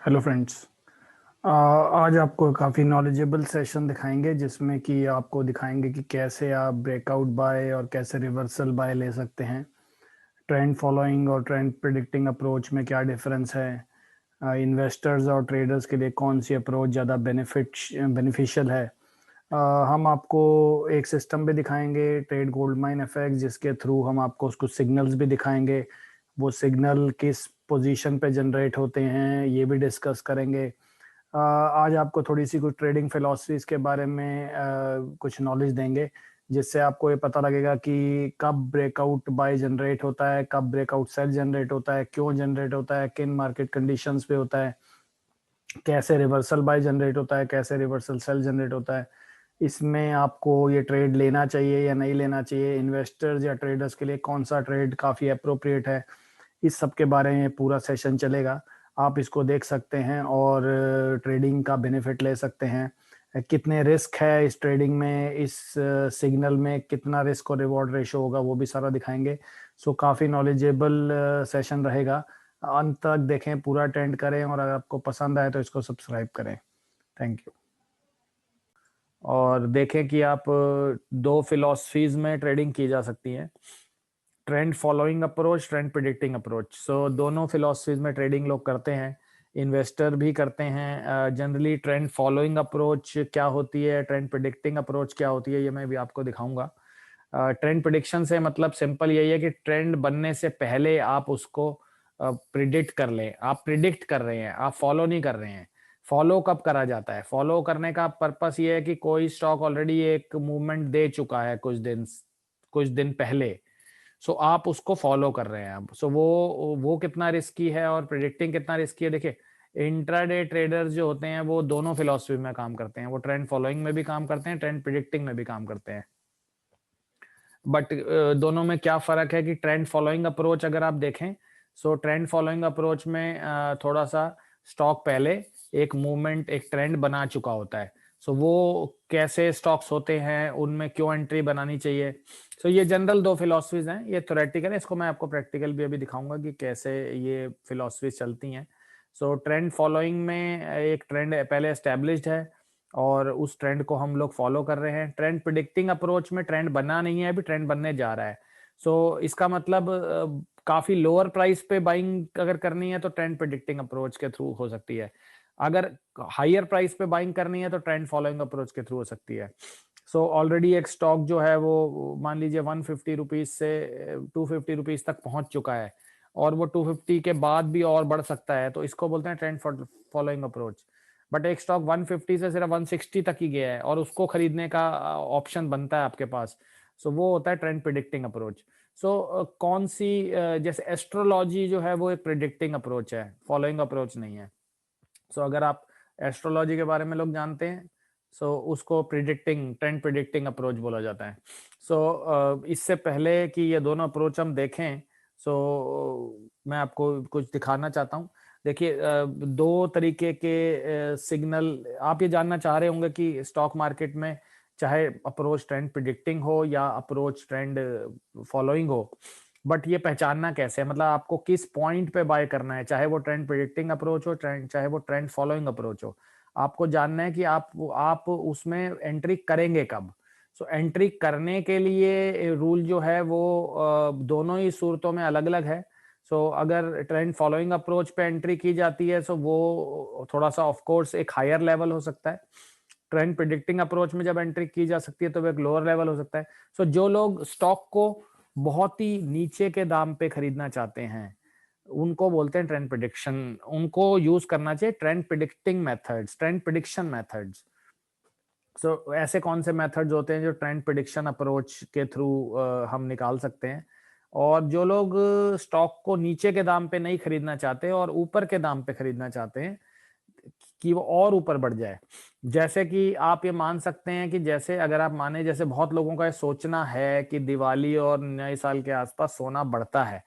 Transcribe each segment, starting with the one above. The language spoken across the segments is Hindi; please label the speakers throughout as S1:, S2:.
S1: Hello friends. आज आपको काफ़ी नॉलेजेबल सेशन दिखाएंगे जिसमें कि आपको दिखाएंगे कि कैसे आप ब्रेकआउट बाय और कैसे रिवर्सल बाय ले सकते हैं। ट्रेंड फॉलोइंग और ट्रेंड प्रिडिक्टिंग अप्रोच में क्या डिफरेंस है। इन्वेस्टर्स और ट्रेडर्स के लिए कौन सी अप्रोच ज़्यादा बेनिफिशियल है। अ, हम आपको एक सिस्टम भी दिखाएंगे, ट्रेड गोल्ड माइन इफेक्ट, जिसके थ्रू हम आपको उसको सिग्नल्स भी दिखाएंगे। वो सिग्नल किस पोजीशन पे जनरेट होते हैं ये भी डिस्कस करेंगे। आज आपको थोड़ी सी कुछ ट्रेडिंग फिलॉसफीज के बारे में कुछ नॉलेज देंगे, जिससे आपको ये पता लगेगा कि कब ब्रेकआउट बाय जनरेट होता है, कब ब्रेकआउट सेल जनरेट होता है, क्यों जनरेट होता है, किन मार्केट कंडीशंस पे होता है, कैसे रिवर्सल बाय जनरेट होता है, कैसे रिवर्सल सेल जनरेट होता है। इसमें आपको ये ट्रेड लेना चाहिए या नहीं लेना चाहिए, इन्वेस्टर्स या ट्रेडर्स के लिए कौन सा ट्रेड काफ़ी अप्रोप्रिएट है, इस सब के बारे में पूरा सेशन चलेगा। आप इसको देख सकते हैं और ट्रेडिंग का बेनिफिट ले सकते हैं। कितने रिस्क है इस ट्रेडिंग में, इस सिग्नल में कितना रिस्क और रिवॉर्ड रेशो होगा, वो भी सारा दिखाएंगे। सो काफ़ी नॉलेजेबल सेशन रहेगा। अंत तक देखें, पूरा अटेंड करें, और अगर आपको पसंद आए तो इसको सब्सक्राइब करें। Thank you. और देखें कि आप दो फिलॉसफीज में ट्रेडिंग की जा सकती है, trend following approach, trend predicting approach. So दोनों फिलॉसफीज में ट्रेडिंग लोग करते हैं, इन्वेस्टर भी करते हैं। जनरली ट्रेंड फॉलोइंग अप्रोच क्या होती है, ट्रेंड प्रिडिक्टिंग अप्रोच क्या होती है, ये मैं भी आपको दिखाऊंगा। ट्रेंड प्रिडिक्शन से मतलब सिंपल यही है कि ट्रेंड बनने से पहले आप उसको प्रिडिक्ट कर लें। आप प्रिडिक्ट कर रहे हैं, आप फॉलो नहीं कर रहे हैं। फॉलो कब करा जाता है? फॉलो करने का पर्पस ये है कि कोई स्टॉक ऑलरेडी एक मूवमेंट दे चुका है कुछ दिन पहले, सो आप उसको फॉलो कर रहे हैं। अब सो वो कितना रिस्की है और प्रिडिक्टिंग कितना रिस्की है। देखिए, इंट्राडे ट्रेडर्स जो होते हैं वो दोनों फिलॉसफी में काम करते हैं, वो ट्रेंड फॉलोइंग में भी काम करते हैं, ट्रेंड प्रिडिक्टिंग में भी काम करते हैं। बट दोनों में क्या फर्क है कि ट्रेंड फॉलोइंग अप्रोच अगर आप देखें, सो ट्रेंड फॉलोइंग अप्रोच में थोड़ा सा स्टॉक पहले एक मूवमेंट, एक ट्रेंड बना चुका होता है। सो वो कैसे स्टॉक्स होते हैं, उनमें क्यों एंट्री बनानी चाहिए। सो ये जनरल दो फिलॉसफीज हैं, ये थ्योरेटिकल है, इसको मैं आपको प्रैक्टिकल भी अभी दिखाऊंगा कि कैसे ये फिलॉसफीज चलती हैं। सो ट्रेंड फॉलोइंग में एक ट्रेंड पहले एस्टेब्लिश्ड है और उस ट्रेंड को हम लोग फॉलो कर रहे हैं। ट्रेंड प्रिडिक्टिंग अप्रोच में ट्रेंड बना नहीं है, अभी ट्रेंड बनने जा रहा है। सो इसका मतलब काफी लोअर प्राइस पे बाइंग अगर करनी है तो ट्रेंड प्रिडिक्टिंग अप्रोच के थ्रू हो सकती है। अगर हायर प्राइस पे बाइंग करनी है तो ट्रेंड फॉलोइंग अप्रोच के थ्रू हो सकती है। सो ऑलरेडी एक स्टॉक जो है वो मान लीजिए 150 रुपीज से 250 रुपीज तक पहुंच चुका है और वो 250 के बाद भी और बढ़ सकता है, तो इसको बोलते हैं ट्रेंड फॉलोइंग अप्रोच। बट एक स्टॉक 150 से सिर्फ 160 तक ही गया है और उसको खरीदने का ऑप्शन बनता है आपके पास, सो वो होता है ट्रेंड प्रिडिक्टिंग अप्रोच। सो कौन सी जैसे एस्ट्रोलॉजी जो है वो एक प्रिडिक्टिंग अप्रोच है, फॉलोइंग अप्रोच नहीं है। सो अगर आप एस्ट्रोलॉजी के बारे में लोग जानते हैं, सो उसको प्रिडिक्टिंग, ट्रेंड प्रिडिक्टिंग अप्रोच बोला जाता है। सो इससे पहले कि ये दोनों अप्रोच हम देखें, सो मैं आपको कुछ दिखाना चाहता हूँ। देखिए, दो तरीके के सिग्नल आप ये जानना चाह रहे होंगे कि स्टॉक मार्केट में चाहे अप्रोच ट्रेंड प्रिडिक्टिंग हो या अप्रोच ट्रेंड फॉलोइंग हो, बट ये पहचानना कैसे है, मतलब आपको किस पॉइंट पे बाय करना है, चाहे वो ट्रेंड प्रिडिक्टिंग अप्रोच हो, चाहे वो ट्रेंड फॉलोइंग अप्रोच हो। आपको जानना है कि आप उसमें एंट्री करेंगे कब। सो एंट्री करने के लिए रूल जो है वो दोनों ही सूरतों में अलग अलग है। सो अगर ट्रेंड फॉलोइंग अप्रोच पे एंट्री की जाती है, सो वो थोड़ा सा ऑफ कोर्स एक हायर लेवल हो सकता है। ट्रेंड प्रिडिक्टिंग अप्रोच में जब एंट्री की जा सकती है तो वो एक लोअर लेवल हो सकता है। सो जो लोग स्टॉक को बहुत ही नीचे के दाम पे खरीदना चाहते हैं, उनको बोलते हैं ट्रेंड प्रिडिक्शन। उनको यूज करना चाहिए trend predicting methods, trend prediction methods. So ऐसे कौन से मेथड्स होते हैं जो ट्रेंड प्रिडिक्शन अप्रोच के थ्रू हम निकाल सकते हैं। और जो लोग स्टॉक को नीचे के दाम पे नहीं खरीदना चाहते और ऊपर के दाम पे खरीदना चाहते हैं कि वो और ऊपर बढ़ जाए, जैसे कि आप ये मान सकते हैं कि जैसे अगर आप माने, जैसे बहुत लोगों का ये सोचना है कि दिवाली और नए साल के आसपास सोना बढ़ता है।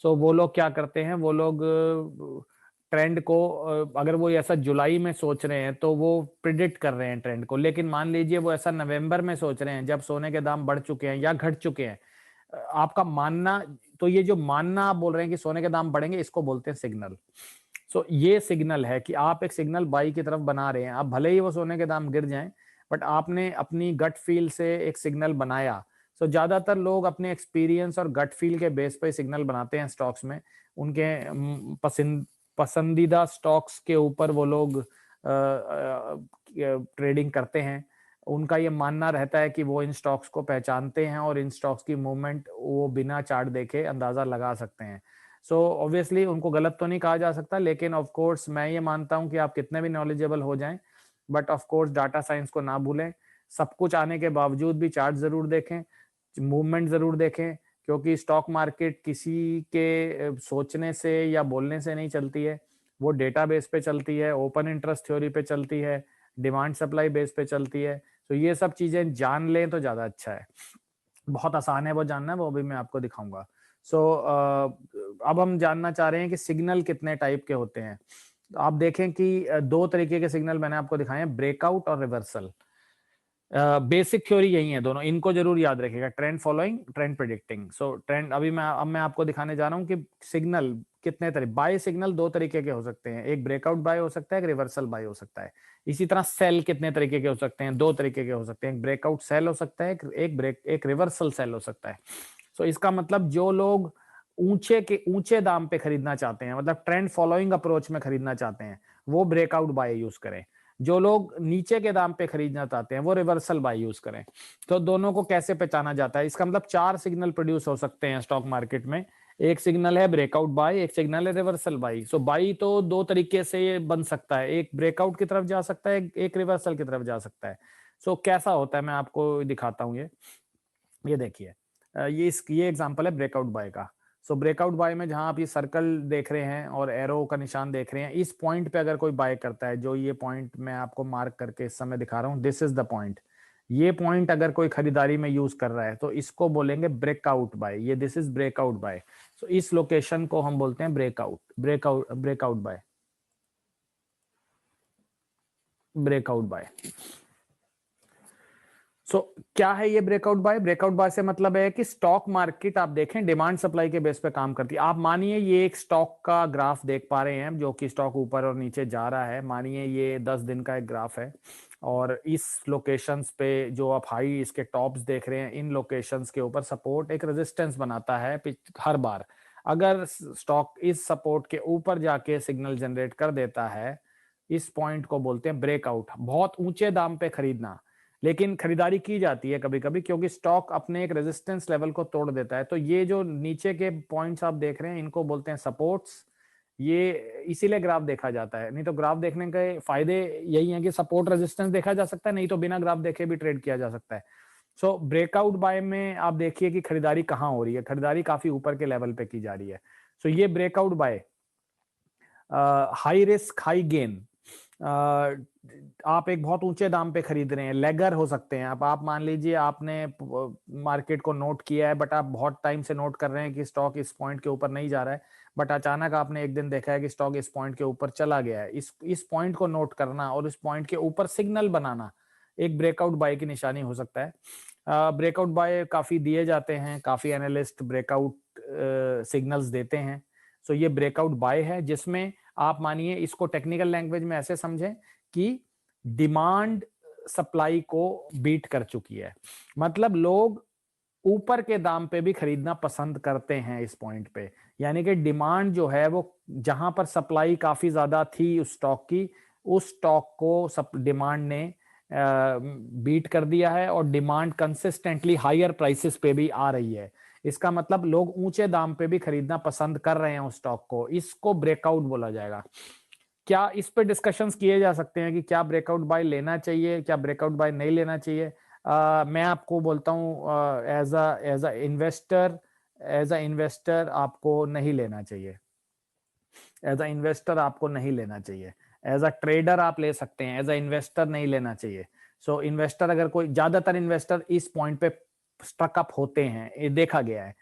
S1: सो वो लोग क्या करते हैं, वो लोग ट्रेंड को अगर वो ऐसा जुलाई में सोच रहे हैं तो वो प्रिडिक्ट कर रहे हैं ट्रेंड को, लेकिन मान लीजिए वो ऐसा नवंबर में सोच रहे हैं जब सोने के दाम बढ़ चुके हैं या घट चुके हैं। आपका मानना, तो ये जो मानना आप बोल रहे हैं कि सोने के दाम बढ़ेंगे, इसको बोलते हैं सिग्नल। सो ये सिग्नल है कि आप एक सिग्नल बाई की तरफ बना रहे हैं। आप भले ही वो सोने के दाम गिर जाएं, बट आपने अपनी गट फील से एक सिग्नल बनाया। सो ज्यादातर लोग अपने एक्सपीरियंस और गट फील के बेस पे सिग्नल बनाते हैं स्टॉक्स में। उनके पसंदीदा स्टॉक्स के ऊपर वो लोग ट्रेडिंग करते हैं। उनका ये मानना रहता है कि वो इन स्टॉक्स को पहचानते हैं और इन स्टॉक्स की मूवमेंट वो बिना चार्ट देखे अंदाजा लगा सकते हैं। सो ऑब्वियसली उनको गलत तो नहीं कहा जा सकता, लेकिन ऑफ कोर्स मैं ये मानता हूं कि आप कितने भी नॉलेजेबल हो जाएं, but of course data science को ना भूलें। सब कुछ आने के बावजूद भी चार्ट जरूर देखें, मूवमेंट जरूर देखें, क्योंकि स्टॉक मार्केट किसी के सोचने से या बोलने से नहीं चलती है। वो डेटाबेस पे चलती है, ओपन इंटरेस्ट थ्योरी पे चलती है, डिमांड सप्लाई बेस पे चलती है। तो ये सब चीजें जान लें तो ज्यादा अच्छा है। बहुत आसान है वो जानना, वो भी मैं आपको दिखाऊंगा। सो अब हम जानना चाह रहे हैं कि सिग्नल कितने टाइप के होते हैं। आप देखें कि दो तरीके के सिग्नल मैंने आपको दिखाए हैं, ब्रेकआउट और रिवर्सल। बेसिक थ्योरी यही है दोनों, इनको जरूर याद रखिएगा, ट्रेंड फॉलोइंग, ट्रेंड प्रेडिक्टिंग। सो ट्रेंड अब मैं आपको दिखाने जा रहा हूं कि सिग्नल कितने तरह, बाय सिग्नल दो तरीके के हो सकते हैं, एक ब्रेकआउट बाय हो सकता है, एक रिवर्सल बाय हो सकता है। इसी तरह सेल कितने तरीके के हो सकते हैं, दो तरीके के हो सकते हैं, एक ब्रेकआउट सेल हो सकता है, एक रिवर्सल सेल हो सकता है। सो इसका मतलब जो लोग ऊंचे दाम पे खरीदना चाहते हैं, मतलब ट्रेंड फॉलोइंग अप्रोच में खरीदना चाहते हैं, वो ब्रेकआउट बाय यूज करें। जो लोग नीचे के दाम पे खरीदना चाहते हैं वो रिवर्सल बाय यूज करें। तो दोनों को कैसे पहचाना जाता है, इसका मतलब चार सिग्नल प्रोड्यूस हो सकते हैं स्टॉक मार्केट में। एक सिग्नल है ब्रेकआउट बाय, एक सिग्नल है रिवर्सल बाय। सो बाय तो दो तरीके से ये बन सकता है, एक ब्रेकआउट की तरफ जा सकता है, एक रिवर्सल की तरफ जा सकता है। सो कैसा होता है मैं आपको दिखाता हूं। ये देखिए, ये एग्जांपल है ब्रेकआउट बाय का। सो ब्रेकआउट बाय में जहां आप ये सर्कल देख रहे हैं और एरो का निशान देख रहे हैं, इस पॉइंट पे अगर कोई बाय करता है, जो ये पॉइंट मैं आपको मार्क करके इस समय दिखा रहा हूं, दिस इज द पॉइंट। ये पॉइंट अगर कोई खरीदारी में यूज कर रहा है तो इसको बोलेंगे ब्रेकआउट बाय। ये this is breakout buy. So इस लोकेशन को हम बोलते हैं breakout buy. Breakout buy. So क्या है ये ब्रेकआउट बाय? ब्रेकआउट बाय से मतलब है कि स्टॉक मार्केट आप देखें डिमांड सप्लाई के बेस पे काम करती है। आप मानिए ये एक स्टॉक का ग्राफ देख पा रहे हैं जो कि स्टॉक ऊपर और नीचे जा रहा है। मानिए ये 10 दिन का एक ग्राफ है और इस लोकेशंस पे जो आप हाई इसके टॉप्स देख रहे हैं, इन लोकेशंस के ऊपर सपोर्ट एक रेजिस्टेंस बनाता है हर बार। अगर स्टॉक इस सपोर्ट के ऊपर जाके सिग्नल जनरेट कर देता है, इस पॉइंट को बोलते हैं ब्रेकआउट। बहुत ऊंचे दाम पे खरीदना, लेकिन खरीदारी की जाती है कभी कभी क्योंकि स्टॉक अपने एक रेजिस्टेंस लेवल को तोड़ देता है। तो ये जो नीचे के पॉइंट्स आप देख रहे हैं इनको बोलते हैं सपोर्ट्स। ये इसीलिए ग्राफ देखा जाता है, नहीं तो ग्राफ देखने के फायदे यही है कि सपोर्ट रेजिस्टेंस देखा जा सकता है, नहीं तो बिना ग्राफ देखे भी ट्रेड किया जा सकता है। सो ब्रेकआउट बाय में आप देखिए कि खरीदारी कहाँ हो रही है, खरीदारी काफी ऊपर के लेवल पे की जा रही है। सो ये breakout buy, high risk high gain. आप एक बहुत ऊंचे दाम पे खरीद रहे हैं, लेगर हो सकते हैं आप मान लीजिए आपने मार्केट को नोट किया है, बट आप बहुत टाइम से नोट कर रहे हैं कि स्टॉक इस पॉइंट के ऊपर नहीं जा रहा है, बट अचानक आपने एक दिन देखा है कि स्टॉक इस पॉइंट के ऊपर चला गया है। इस पॉइंट को नोट करना और इस पॉइंट के ऊपर सिग्नल बनाना एक ब्रेकआउट बाय की निशानी हो सकता है। ब्रेकआउट बाय काफी दिए जाते हैं, काफी एनालिस्ट ब्रेकआउट सिग्नल्स देते हैं। सो ये ब्रेकआउट बाय है जिसमें आप मानिए इसको टेक्निकल लैंग्वेज में ऐसे समझें कि डिमांड सप्लाई को बीट कर चुकी है। मतलब लोग ऊपर के दाम पे भी खरीदना पसंद करते हैं इस पॉइंट पे। यानी कि डिमांड जो है वो जहां पर सप्लाई काफी ज्यादा थी उस स्टॉक की, उस स्टॉक को डिमांड ने बीट कर दिया है और डिमांड कंसिस्टेंटली हायर प्राइसेस पे भी आ रही है। इसका मतलब लोग ऊंचे दाम पे भी खरीदना पसंद कर रहे हैं उस स्टॉक को, इसको ब्रेकआउट बोला जाएगा। क्या इस पे डिस्कशंस किए जा सकते हैं कि क्या ब्रेकआउट बाय लेना चाहिए, क्या ब्रेकआउट बाय नहीं लेना चाहिए? मैं आपको बोलता हूं एज अ इन्वेस्टर आपको नहीं लेना चाहिए। एज अ इन्वेस्टर आपको नहीं लेना चाहिए। एज अ ट्रेडर आप ले सकते हैं, एज अ इन्वेस्टर नहीं लेना चाहिए। सो इन्वेस्टर अगर कोई, ज्यादातर इन्वेस्टर इस पॉइंट पे स्ट्रक अप होते हैं, ये देखा गया है।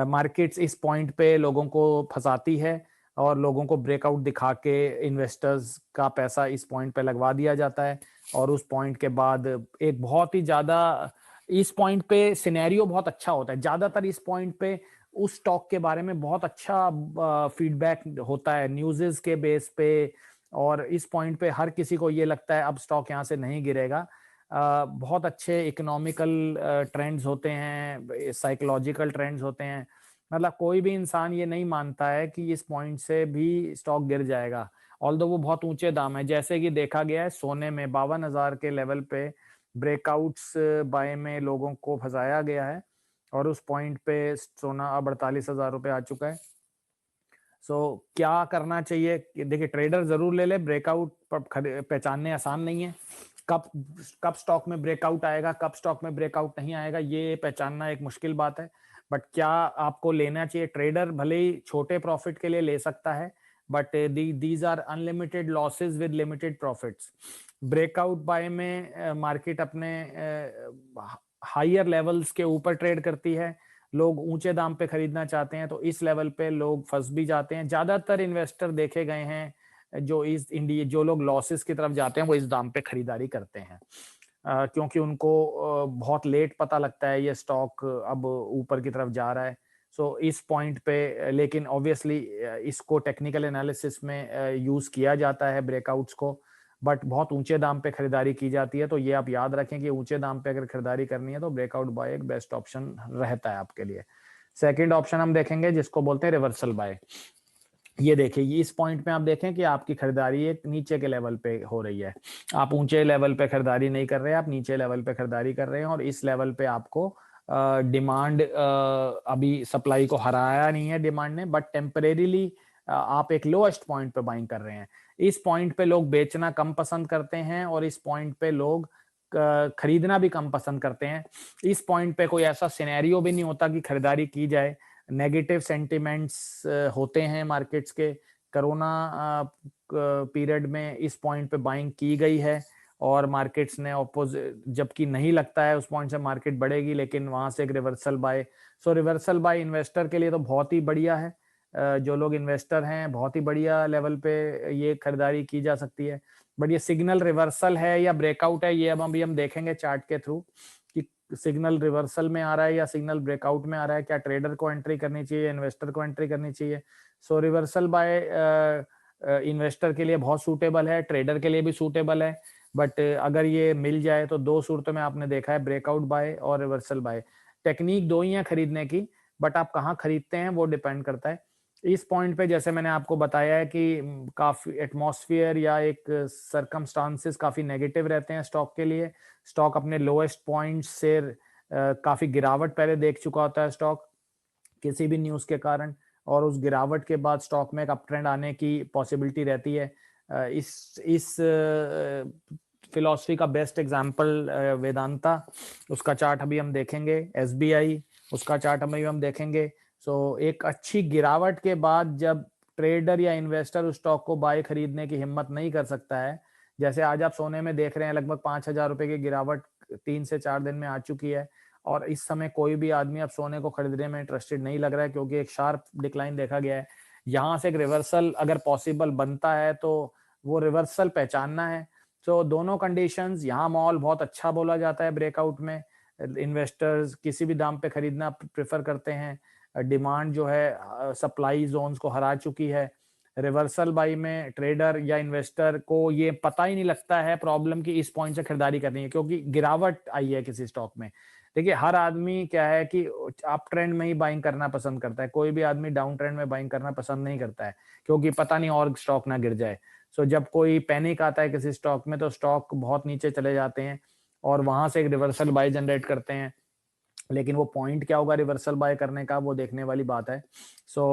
S1: मार्केट्स इस पॉइंट पे लोगों को फंसाती है और लोगों को ब्रेकआउट दिखा के इन्वेस्टर्स का पैसा इस पॉइंट पे लगवा दिया जाता है और उस पॉइंट के बाद एक बहुत ही ज्यादा, इस पॉइंट पे सिनेरियो बहुत अच्छा होता है। ज्यादातर इस पॉइंट पे उस स्टॉक के बारे में बहुत अच्छा फीडबैक होता है न्यूज़ के बेस पे, और इस पॉइंट पे हर किसी को ये लगता है अब स्टॉक यहाँ से नहीं गिरेगा। बहुत अच्छे इकोनॉमिकल ट्रेंड्स होते हैं, साइकोलॉजिकल ट्रेंड्स होते हैं, मतलब कोई भी इंसान ये नहीं मानता है कि इस पॉइंट से भी स्टॉक गिर जाएगा, ऑल्दो वो बहुत ऊंचे दाम है। जैसे कि देखा गया है सोने में 52,000 के लेवल पे ब्रेकआउट्स बाय में लोगों को फंसाया गया है, और उस पॉइंट पे सोना अब 48,000 रुपये आ चुका है। सो क्या करना चाहिए? देखिए, ट्रेडर जरूर ले ले, ब्रेकआउट पहचानने आसान नहीं है। कब कब स्टॉक में ब्रेकआउट आएगा, कब स्टॉक में ब्रेकआउट नहीं आएगा, ये पहचानना एक मुश्किल बात है। बट क्या आपको लेना चाहिए? ट्रेडर भले ही छोटे प्रॉफिट के लिए ले सकता है, but these are unlimited losses with limited profits. Breakout buy में मार्केट अपने हायर लेवल्स के ऊपर ट्रेड करती है, लोग ऊंचे दाम पे खरीदना चाहते हैं, तो इस लेवल पे लोग फंस भी जाते हैं। ज्यादातर इन्वेस्टर देखे गए हैं जो लोग लॉसेस की तरफ जाते हैं वो इस दाम पे खरीदारी करते हैं, क्योंकि उनको बहुत लेट पता लगता है ये स्टॉक अब ऊपर की तरफ जा रहा है। सो इस पॉइंट पे लेकिन ऑब्वियसली इसको टेक्निकल एनालिसिस में यूज किया जाता है ब्रेकआउट्स को, बट बहुत ऊंचे दाम पे खरीदारी की जाती है। तो ये आप याद रखें कि ऊंचे दाम पे अगर खरीदारी करनी है तो ब्रेकआउट बाय एक बेस्ट ऑप्शन रहता है आपके लिए। सेकंड ऑप्शन हम देखेंगे जिसको बोलते हैं रिवर्सल बाय। ये देखिए, ये इस पॉइंट पे आप देखें कि आपकी खरीदारी एक नीचे के लेवल पे हो रही है, आप ऊंचे लेवल पे खरीदारी नहीं कर रहे हैं, आप नीचे लेवल पे खरीदारी कर रहे हैं, और इस लेवल पे आपको डिमांड अभी सप्लाई को हराया नहीं है डिमांड ने, बट टेम्परेरीली आप एक लोएस्ट पॉइंट पे बाइंग कर रहे हैं। इस पॉइंट पे लोग बेचना कम पसंद करते हैं, और इस पॉइंट पे लोग खरीदना भी कम पसंद करते हैं। इस पॉइंट पे कोई ऐसा सिनेरियो भी नहीं होता कि खरीदारी की जाए। नेगेटिव सेंटिमेंट्स होते हैं मार्केट्स के। कोरोना पीरियड में इस पॉइंट पे बाइंग की गई है, और मार्केट्स ने ऑपोजिट, जबकि नहीं लगता है उस पॉइंट से मार्केट बढ़ेगी, लेकिन वहां से एक reversal buy. So reversal buy investor के लिए तो बहुत ही बढ़िया है। जो लोग इन्वेस्टर हैं, बहुत ही बढ़िया लेवल पे ये खरीदारी की जा सकती है। बट ये सिग्नल रिवर्सल है या ब्रेकआउट है, ये अब अभी हम देखेंगे चार्ट के थ्रू कि सिग्नल रिवर्सल में आ रहा है या सिग्नल ब्रेकआउट में आ रहा है। क्या ट्रेडर को एंट्री करनी चाहिए, इन्वेस्टर को एंट्री करनी चाहिए? सो रिवर्सल बाय इन्वेस्टर के लिए बहुत सूटेबल है, ट्रेडर के लिए भी सूटेबल है, बट अगर ये मिल जाए तो दो सूरतों में आपने देखा है, ब्रेकआउट बाय और रिवर्सल बाय। टेक्निक दो ही है खरीदने की, बट आप कहाँ खरीदते हैं वो डिपेंड करता है। इस पॉइंट पे जैसे मैंने आपको बताया है कि काफी एटमॉस्फेयर या एक सरकमस्टांसेस काफी नेगेटिव रहते हैं स्टॉक के लिए। स्टॉक अपने लोएस्ट पॉइंट से काफी गिरावट पहले देख चुका होता है स्टॉक किसी भी न्यूज के कारण, और उस गिरावट के बाद स्टॉक में एक अप ट्रेंड आने की पॉसिबिलिटी रहती है। इस फिलॉसफी का बेस्ट एग्जांपल वेदांता, उसका चार्ट अभी हम देखेंगे। एसबीआई, उसका चार्ट अभी हम देखेंगे। सो एक अच्छी गिरावट के बाद जब ट्रेडर या इन्वेस्टर उस स्टॉक को बाय खरीदने की हिम्मत नहीं कर सकता है, जैसे आज आप सोने में देख रहे हैं लगभग 5,000 रुपए की गिरावट 3 से 4 दिन में आ चुकी है, और इस समय कोई भी आदमी अब सोने को खरीदने में इंटरेस्टेड नहीं लग रहा है, क्योंकि एक शार्प डिक्लाइन देखा गया है। यहाँ से एक रिवर्सल अगर पॉसिबल बनता है तो वो रिवर्सल पहचानना है। तो दोनों कंडीशंस, यहाँ मॉल बहुत अच्छा बोला जाता है ब्रेकआउट में, इन्वेस्टर्स किसी भी दाम पे खरीदना प्रेफर करते हैं, डिमांड जो है सप्लाई जोन्स को हरा चुकी है। रिवर्सल बाई में ट्रेडर या इन्वेस्टर को ये पता ही नहीं लगता है प्रॉब्लम की इस पॉइंट से खरीदारी करनी है, क्योंकि गिरावट आई है किसी स्टॉक में। देखिए, हर आदमी क्या है कि अप ट्रेंड में ही बाइंग करना पसंद करता है, कोई भी आदमी डाउन ट्रेंड में बाइंग करना पसंद नहीं करता है, क्योंकि पता नहीं और स्टॉक ना गिर जाए। सो जब कोई पैनिक आता है किसी स्टॉक में तो स्टॉक बहुत नीचे चले जाते हैं, और वहां से एक रिवर्सल बाय जनरेट करते हैं। लेकिन वो पॉइंट क्या होगा रिवर्सल बाय करने का, वो देखने वाली बात है। सो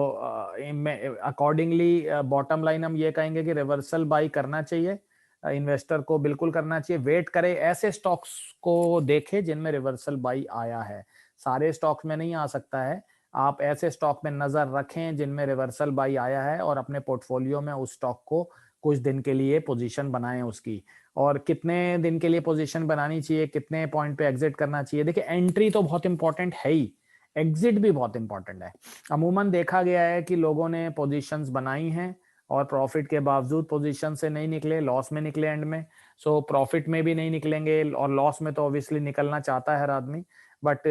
S1: अकॉर्डिंगली बॉटम लाइन हम ये कहेंगे कि रिवर्सल बाय करना चाहिए, इन्वेस्टर को बिल्कुल करना चाहिए। वेट करे, ऐसे स्टॉक्स को देखे जिनमें रिवर्सल बाय आया है, सारे स्टॉक्स में नहीं आ सकता है। आप ऐसे स्टॉक में नजर रखें जिनमें रिवर्सल बाय आया है, और अपने पोर्टफोलियो में उस स्टॉक को कुछ दिन के लिए पोजीशन बनाएं उसकी। और कितने दिन के लिए पोजीशन बनानी चाहिए, कितने पॉइंट पे एग्जिट करना चाहिए, देखिए एंट्री तो बहुत इंपॉर्टेंट है ही, एग्जिट भी बहुत इंपॉर्टेंट है। अमूमन देखा गया है कि लोगों ने पोजीशंस बनाई हैं और प्रॉफिट के बावजूद पोजीशन से नहीं निकले, लॉस में निकले एंड में। सो प्रॉफिट में भी नहीं निकलेंगे, और लॉस में तो ऑब्वियसली निकलना चाहता है हर आदमी,
S2: बट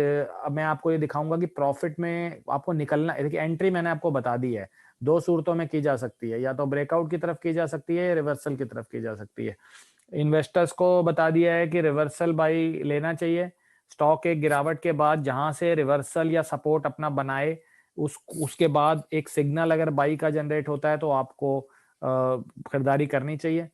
S2: अब मैं आपको ये दिखाऊंगा कि प्रॉफिट में आपको निकलना, देखिए एंट्री मैंने आपको बता दी है, दो सूरतों में की जा सकती है, या तो ब्रेकआउट की तरफ की जा सकती है या रिवर्सल की तरफ की जा सकती है। इन्वेस्टर्स को बता दिया है कि रिवर्सल बाई लेना चाहिए, स्टॉक एक गिरावट के बाद जहां से रिवर्सल या सपोर्ट अपना बनाए, उसके बाद एक सिग्नल अगर बाई का जनरेट होता है तो आपको खरीदारी करनी चाहिए।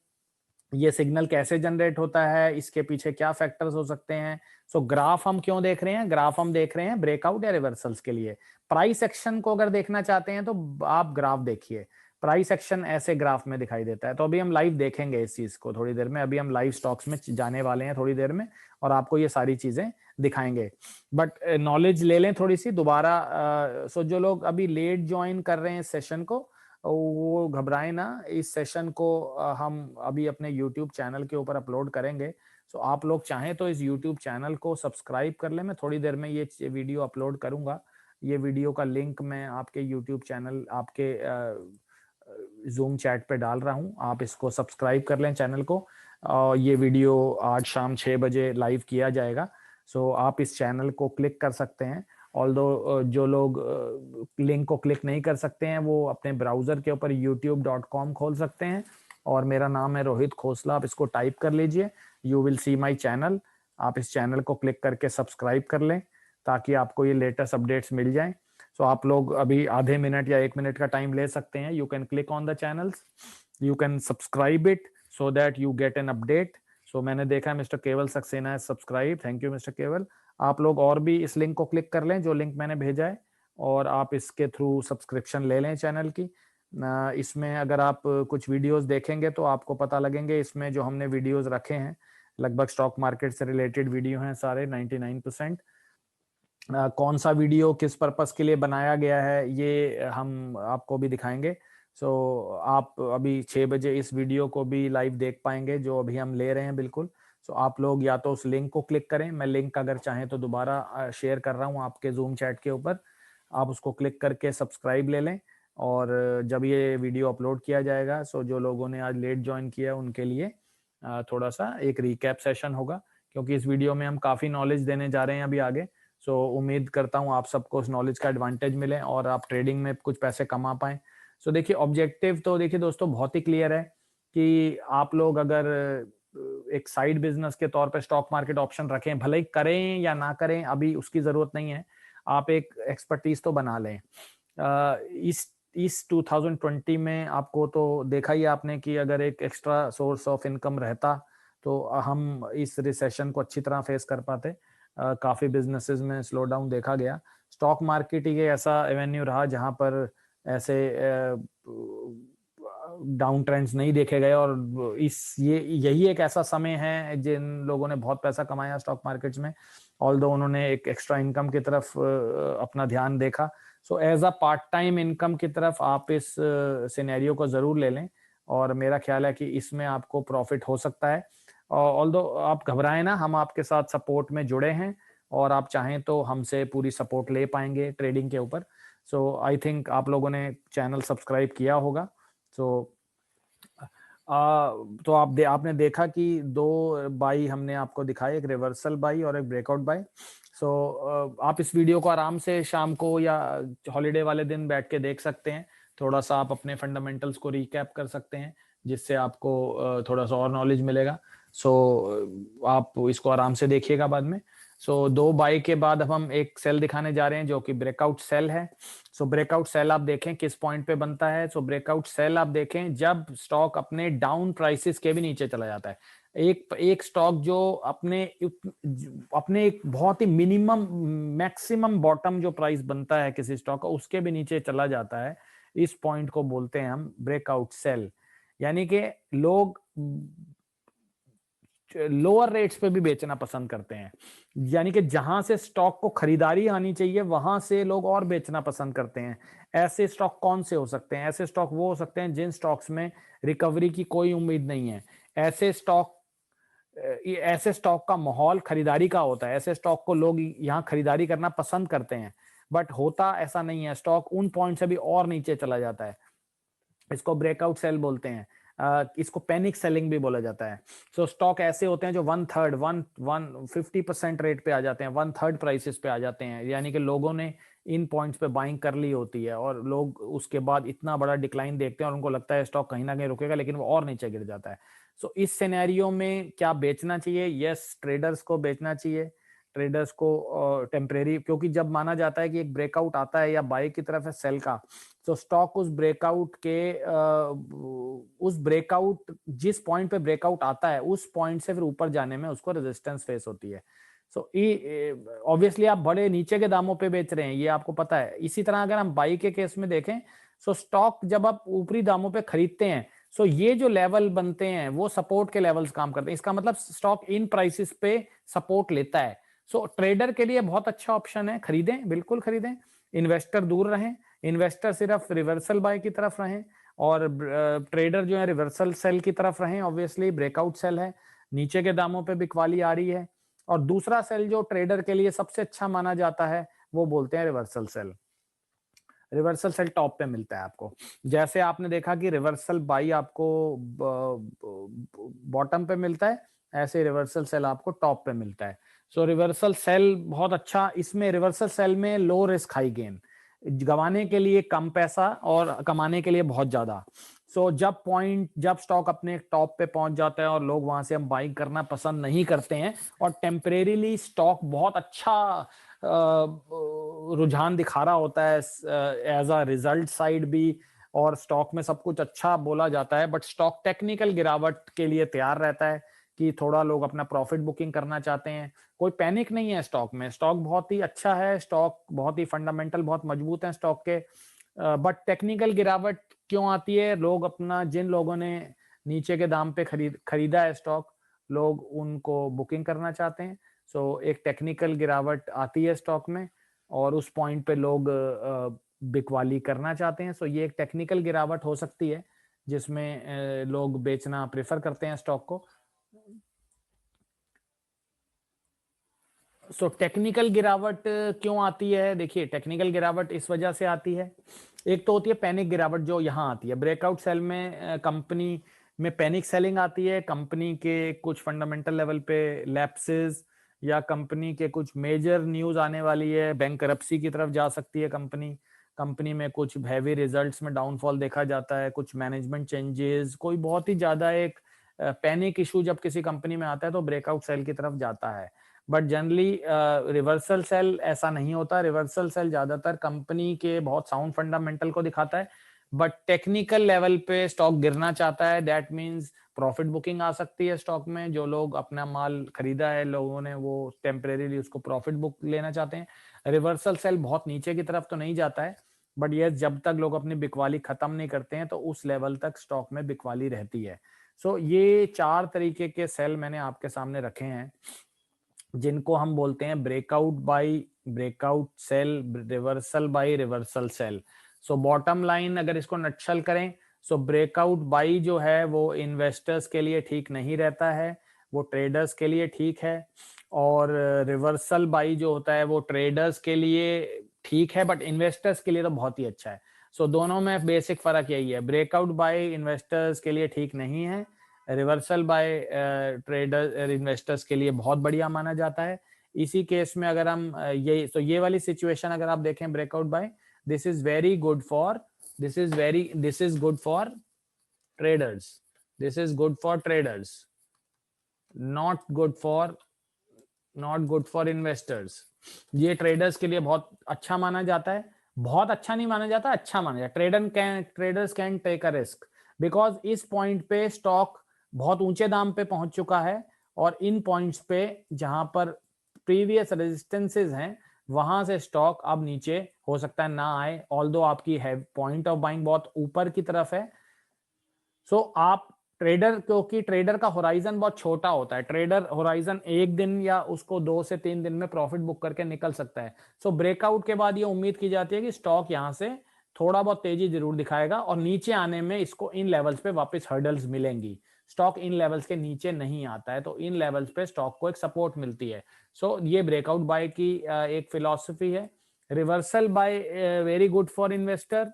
S2: ये सिग्नल कैसे जनरेट होता है, इसके पीछे क्या फैक्टर्स हो सकते हैं। सो ग्राफ हम क्यों देख रहे हैं, ग्राफ हम देख रहे हैं ब्रेकआउट या रिवर्सल्स के लिए। प्राइस एक्शन को अगर देखना चाहते हैं तो आप ग्राफ देखिए, प्राइस एक्शन ऐसे ग्राफ में दिखाई देता है। तो अभी हम लाइव देखेंगे इस चीज को थोड़ी देर में, अभी हम लाइव स्टॉक्स में जाने वाले हैं थोड़ी देर में और आपको ये सारी चीजें दिखाएंगे। बट नॉलेज ले लें थोड़ी सी दोबारा। सो जो लोग अभी लेट ज्वाइन कर रहे हैं सेशन को, वो घबराए ना, इस सेशन को हम अभी अपने YouTube चैनल के ऊपर अपलोड करेंगे। सो आप लोग चाहें तो इस YouTube चैनल को सब्सक्राइब कर लें। मैं थोड़ी देर में ये वीडियो अपलोड करूंगा, ये वीडियो का लिंक मैं आपके YouTube चैनल, आपके जूम चैट पे डाल रहा हूं, आप इसको सब्सक्राइब कर लें चैनल को। ये वीडियो आज शाम 6 बजे लाइव किया जाएगा। सो आप इस चैनल को क्लिक कर सकते हैं। ऑल्दो जो लोग लिंक को क्लिक नहीं कर सकते हैं वो अपने ब्राउजर के ऊपर youtube.com खोल सकते हैं, और मेरा नाम है रोहित खोसला, आप इसको टाइप कर लीजिए, you will see my channel. आप इस चैनल को क्लिक करके सब्सक्राइब कर लें ताकि आपको ये लेटेस्ट अपडेट्स मिल जाएं। सो आप लोग अभी आधे मिनट या 1 मिनट का टाइम ले सकते हैं। You can click on the channels, you can subscribe it so that you get an update. So मैंने देखा है मिस्टर केवल सक्सेना है सब्सक्राइब, थैंक यू मिस्टर केवल। आप लोग और भी इस लिंक को क्लिक कर लें जो लिंक मैंने भेजा है, और आप इसके थ्रू सब्सक्रिप्शन ले लें चैनल की। इसमें अगर आप कुछ वीडियोस देखेंगे तो आपको पता लगेंगे, इसमें जो हमने वीडियोस रखे हैं लगभग स्टॉक मार्केट से रिलेटेड वीडियो हैं सारे 99%। कौन सा वीडियो किस पर्पस के लिए बनाया गया है ये हम आपको भी दिखाएंगे। सो आप अभी 6 बजे इस वीडियो को भी लाइव देख पाएंगे जो अभी हम ले रहे हैं बिल्कुल। सो आप लोग या तो उस लिंक को क्लिक करें, मैं लिंक अगर चाहें तो दोबारा शेयर कर रहा हूं आपके जूम चैट के ऊपर, आप उसको क्लिक करके सब्सक्राइब ले लें। और जब ये वीडियो अपलोड किया जाएगा, सो जो लोगों ने आज लेट ज्वाइन किया उनके लिए थोड़ा सा एक रिकैप सेशन होगा, क्योंकि इस वीडियो में हम काफी नॉलेज देने जा रहे हैं अभी आगे। सो उम्मीद करता हूं आप सबको उस नॉलेज का एडवांटेज मिले और आप ट्रेडिंग में कुछ पैसे कमा पाएं। सो देखिए ऑब्जेक्टिव तो देखिए दोस्तों बहुत ही क्लियर है कि आप लोग अगर एक साइड बिजनेस के तौर पे स्टॉक मार्केट ऑप्शन रखें, भले ही करें या ना करें अभी उसकी जरूरत नहीं है, आप एक एक्सपर्टीज तो बना लें। इस 2020 में आपको तो देखा ही आपने कि अगर एक एक्स्ट्रा सोर्स ऑफ इनकम रहता तो हम इस रिसेशन को अच्छी तरह फेस कर पाते। काफी बिजनेसेस में स्लो डाउन देखा गया। स्टॉक मार्केट ही ऐसा एवेन्यू रहा जहां पर ऐसे डाउन ट्रेंड्स नहीं देखे गए, और यही एक ऐसा समय है जिन लोगों ने बहुत पैसा कमाया स्टॉक मार्केट्स में, ऑल्दो उन्होंने एक एक्स्ट्रा इनकम की तरफ अपना ध्यान देखा। So as a part time income की तरफ आप इस सिनेरियो को जरूर ले लें, और मेरा ख्याल है कि इसमें आपको प्रॉफिट हो सकता है। ऑल्दो आप घबराएं ना, हम आपके साथ सपोर्ट में जुड़े हैं और आप चाहें तो हमसे पूरी सपोर्ट ले पाएंगे ट्रेडिंग के ऊपर। सो आई थिंक आप लोगों ने चैनल सब्सक्राइब किया होगा। सो तो आपने देखा कि दो बाई हमने आपको दिखाई, एक रिवर्सल बाई और एक ब्रेकआउट बाई। सो आप इस वीडियो को आराम से शाम को या हॉलीडे वाले दिन बैठ के देख सकते हैं, थोड़ा सा आप अपने फंडामेंटल्स को रिकैप कर सकते हैं जिससे आपको थोड़ा सा और नॉलेज मिलेगा। सो आप इसको आराम से देखिएगा बाद में। सो दो बाई के बाद अब हम एक सेल दिखाने जा रहे हैं जो कि ब्रेकआउट सेल है। सो ब्रेकआउट सेल आप देखें किस पॉइंट पे बनता है। सो ब्रेकआउट सेल आप देखें जब स्टॉक अपने डाउन प्राइसेस के भी नीचे चला जाता है। एक स्टॉक जो अपने एक बहुत ही मिनिमम मैक्सिमम बॉटम जो प्राइस बनता है किसी स्टॉक का उसके भी नीचे चला जाता है, इस पॉइंट को बोलते हैं हम ब्रेकआउट सेल। यानी कि लोग लोअर रेट्स पे भी बेचना पसंद करते हैं, यानी कि जहां से स्टॉक को खरीदारी आनी चाहिए वहां से लोग और बेचना पसंद करते हैं। ऐसे स्टॉक कौन से हो सकते हैं? ऐसे स्टॉक वो हो सकते हैं जिन स्टॉक्स में रिकवरी की कोई उम्मीद नहीं है। ऐसे स्टॉक का माहौल खरीदारी का होता है, ऐसे स्टॉक को लोग यहां खरीदारी करना पसंद करते हैं। बट होता ऐसा नहीं है, स्टॉक उन पॉइंट से भी और नीचे चला जाता है, इसको ब्रेकआउट सेल बोलते हैं। इसको पैनिक सेलिंग भी बोला जाता है। सो स्टॉक ऐसे होते हैं जो 50% रेट पे आ जाते हैं, 1/3 प्राइसेस पे आ जाते हैं, यानी कि लोगों ने इन पॉइंट्स पे बाइंग कर ली होती है और लोग उसके बाद इतना बड़ा डिक्लाइन देखते हैं और उनको लगता है स्टॉक कहीं ना कहीं रुकेगा, लेकिन वो और नीचे गिर जाता है। सो इस सिनेरियो में क्या बेचना चाहिए? यस, ट्रेडर्स को बेचना चाहिए, ट्रेडर्स को टेम्परेरी, क्योंकि जब माना जाता है कि एक ब्रेकआउट आता है या बाई की तरफ है सेल का, तो स्टॉक उस ब्रेकआउट जिस पॉइंट पे ब्रेकआउट आता है उस पॉइंट से फिर ऊपर जाने में उसको रेजिस्टेंस फेस होती है। सो ऑब्वियसली आप बड़े नीचे के दामों पे बेच रहे हैं, ये आपको पता है। इसी तरह अगर हम बाई के केस में देखें, सो स्टॉक जब आप ऊपरी दामों पे खरीदते हैं, सो ये जो लेवल बनते हैं वो सपोर्ट के लेवल्स काम करते हैं। इसका मतलब स्टॉक इन प्राइसेस पे सपोर्ट लेता है। सो ट्रेडर के लिए बहुत अच्छा ऑप्शन है, खरीदें, बिल्कुल खरीदें। इन्वेस्टर दूर रहें, इन्वेस्टर सिर्फ रिवर्सल बाय की तरफ रहें, और ट्रेडर जो है रिवर्सल सेल की तरफ रहें। ऑब्वियसली ब्रेकआउट सेल है, नीचे के दामों पे बिकवाली आ रही है। और दूसरा सेल जो ट्रेडर के लिए सबसे अच्छा माना जाता है वो बोलते हैं reversal sell. Reversal sell top पे मिलता है आपको, जैसे आपने देखा कि रिवर्सल बाई आपको बॉटम पे मिलता है, ऐसे रिवर्सल सेल आपको टॉप पे मिलता है। सो रिवर्सल सेल बहुत अच्छा, इसमें रिवर्सल सेल में लो रिस्क हाई गेन, गंवाने के लिए कम पैसा और कमाने के लिए बहुत ज्यादा। सो जब स्टॉक अपने टॉप पे पहुंच जाता है और लोग वहां से हम बाइंग करना पसंद नहीं करते हैं और टेम्परेरीली स्टॉक बहुत अच्छा रुझान दिखा रहा होता है एज अ रिजल्ट साइड भी, और स्टॉक में सब कुछ अच्छा बोला जाता है, बट स्टॉक टेक्निकल गिरावट के लिए तैयार रहता है कि थोड़ा लोग अपना प्रॉफिट बुकिंग करना चाहते हैं। कोई पैनिक नहीं है स्टॉक में, स्टॉक बहुत ही अच्छा है, स्टॉक बहुत ही फंडामेंटल बहुत मजबूत है स्टॉक के। बट टेक्निकल गिरावट क्यों आती है? लोग अपना, जिन लोगों ने नीचे के दाम पे खरीदा है स्टॉक, लोग उनको बुकिंग करना चाहते हैं। सो एक टेक्निकल गिरावट आती है स्टॉक में और उस पॉइंट पे लोग बिकवाली करना चाहते हैं। सो ये एक टेक्निकल गिरावट हो सकती है जिसमें लोग बेचना प्रेफर करते हैं स्टॉक को। सो टेक्निकल गिरावट क्यों आती है? देखिए, टेक्निकल गिरावट इस वजह से आती है, एक तो होती है पैनिक गिरावट जो यहां आती है ब्रेकआउट सेल में, कंपनी में पैनिक सेलिंग आती है, कंपनी के कुछ फंडामेंटल लेवल पे लैप्सेस या कंपनी के कुछ मेजर न्यूज आने वाली है, बैंकरप्सी की तरफ जा सकती है कंपनी में कुछ हैवी रिजल्ट्स में डाउनफॉल देखा जाता है, कुछ मैनेजमेंट चेंजेस, कोई बहुत ही ज्यादा एक पैनिक इशू जब किसी कंपनी में आता है तो ब्रेकआउट सेल की तरफ जाता है। बट जनरली रिवर्सल सेल ऐसा नहीं होता, रिवर्सल सेल ज्यादातर कंपनी के बहुत साउंड फंडामेंटल को दिखाता है, बट टेक्निकल लेवल पे स्टॉक गिरना चाहता है, दैट मींस प्रॉफिट बुकिंग आ सकती है स्टॉक में। जो लोग अपना माल खरीदा है लोगों ने, वो टेम्परेरीली उसको प्रॉफिट बुक लेना चाहते हैं। रिवर्सल सेल बहुत नीचे की तरफ तो नहीं जाता है, बट ये जब तक लोग अपनी बिकवाली खत्म नहीं करते हैं तो उस लेवल तक स्टॉक में बिकवाली रहती है। सो ये 4 तरीके के सेल मैंने आपके सामने रखे हैं जिनको हम बोलते हैं breakout buy, breakout sell, reversal buy, reversal sell. So bottom line अगर इसको नटशल करें, सो ब्रेकआउट बाय जो है वो इन्वेस्टर्स के लिए ठीक नहीं रहता है, वो ट्रेडर्स के लिए ठीक है, और रिवर्सल बाय जो होता है वो ट्रेडर्स के लिए ठीक है बट इन्वेस्टर्स के लिए तो बहुत ही अच्छा है। सो दोनों में बेसिक फर्क यही है, ब्रेकआउट बाय इन्वेस्टर्स के लिए ठीक नहीं है, रिवर्सल बाय ट्रेडर इन्वेस्टर्स के लिए बहुत बढ़िया माना जाता है। इसी केस में अगर हम ये वाली सिचुएशन अगर आप देखें breakout buy, this is very good for, this is good for traders, this is good for traders, not good for investors. ये ट्रेडर्स के लिए बहुत अच्छा माना जाता है, बहुत अच्छा नहीं माना जाता, अच्छा माना जाता है। Traders can take a risk because इस पॉइंट पे स्टॉक बहुत ऊंचे दाम पे पहुंच चुका है और इन पॉइंट्स पे जहां पर प्रीवियस रेजिस्टेंसेस हैं वहां से स्टॉक अब नीचे हो सकता है ना आए, ऑल्दो आपकी है पॉइंट ऑफ बाइंग बहुत ऊपर की तरफ है। सो आप ट्रेडर, क्योंकि ट्रेडर का होराइजन बहुत छोटा होता है, ट्रेडर होराइजन एक दिन या उसको 2 से 3 दिन में प्रॉफिट बुक करके निकल सकता है। सो ब्रेकआउट के बाद ये उम्मीद की जाती है कि स्टॉक यहां से थोड़ा बहुत तेजी जरूर दिखाएगा और नीचे आने में इसको इन लेवल्स पे वापस हर्डल्स मिलेंगी। स्टॉक इन लेवल्स के नीचे नहीं आता है तो इन लेवल्स पे स्टॉक को एक सपोर्ट मिलती है। सो ये ब्रेकआउट बाय की एक फिलॉसफी है। Reversal buy very good for investor,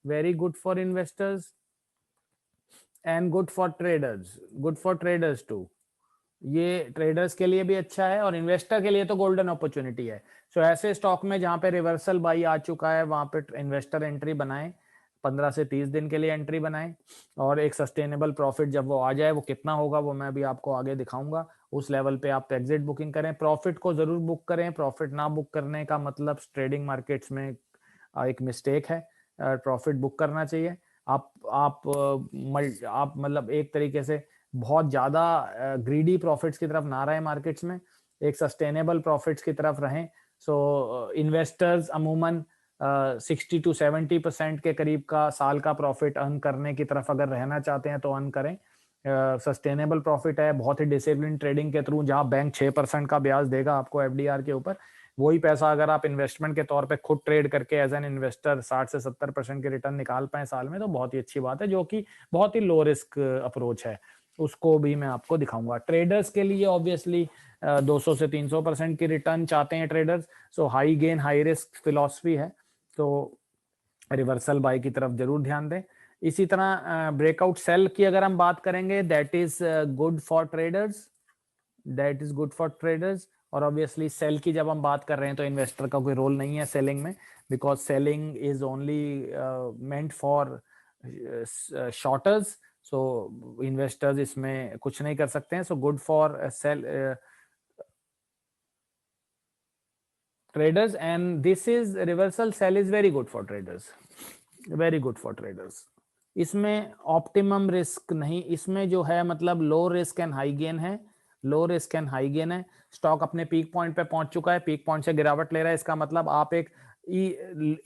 S2: very good for investors, and good for traders too. ये ट्रेडर्स के लिए भी अच्छा है और इन्वेस्टर के लिए तो गोल्डन अपॉर्चुनिटी है। सो ऐसे स्टॉक में जहां पे रिवर्सल बाई आ चुका है वहां पे इन्वेस्टर एंट्री बनाएं, 15 से 30 दिन के लिए एंट्री बनाएं, और एक सस्टेनेबल प्रॉफिट जब वो आ जाए, वो कितना होगा वो मैं भी आपको आगे दिखाऊंगा, उस लेवल पे आप एग्जिट बुकिंग करें। प्रॉफिट को जरूर बुक करें, प्रॉफिट ना बुक करने का मतलब ट्रेडिंग मार्केट्स में एक मिस्टेक है। प्रॉफिट बुक करना चाहिए। आप मतलब एक तरीके से बहुत ज्यादा ग्रीडी प्रॉफिट्स की तरफ ना रहे मार्केट्स में, एक सस्टेनेबल प्रॉफिट्स की तरफ रहें। सो इन्वेस्टर्स अमूमन 60-70% के करीब का साल का प्रॉफिट अर्न करने की तरफ अगर रहना चाहते हैं तो अर्न करें। सस्टेनेबल प्रॉफिट है, बहुत ही डिसिप्लिन ट्रेडिंग के थ्रू, जहां बैंक 6% का ब्याज देगा आपको एफडीआर के ऊपर, वही पैसा अगर आप इन्वेस्टमेंट के तौर पे खुद ट्रेड करके एज एन इन्वेस्टर 60 से 70% के रिटर्न निकाल पाए साल में, तो बहुत ही अच्छी बात है, जो कि बहुत ही लो रिस्क अप्रोच है। उसको भी मैं आपको दिखाऊंगा। ट्रेडर्स के लिए ऑब्वियसली 200 से 300% की रिटर्न चाहते हैं traders, so high gain high risk philosophy है, तो रिवर्सल बाय की तरफ जरूर ध्यान दें। इसी तरह ब्रेकआउट सेल की अगर हम बात करेंगे, that is good for traders, that is good for traders. और ऑब्वियसली सेल की जब हम बात कर रहे हैं तो इन्वेस्टर का कोई रोल नहीं है सेलिंग में, because selling is only meant for shorters, so investors इसमें कुछ नहीं कर सकते हैं। So good for sell traders, and this is reversal sell is very good for traders, very good for traders। इसमें ऑप्टिमम रिस्क नहीं, इसमें जो है मतलब low risk and high gain है, low risk and high gain है। स्टॉक अपने पीक पॉइंट पे पहुंच चुका है, पीक पॉइंट से गिरावट ले रहा है, इसका मतलब आप एक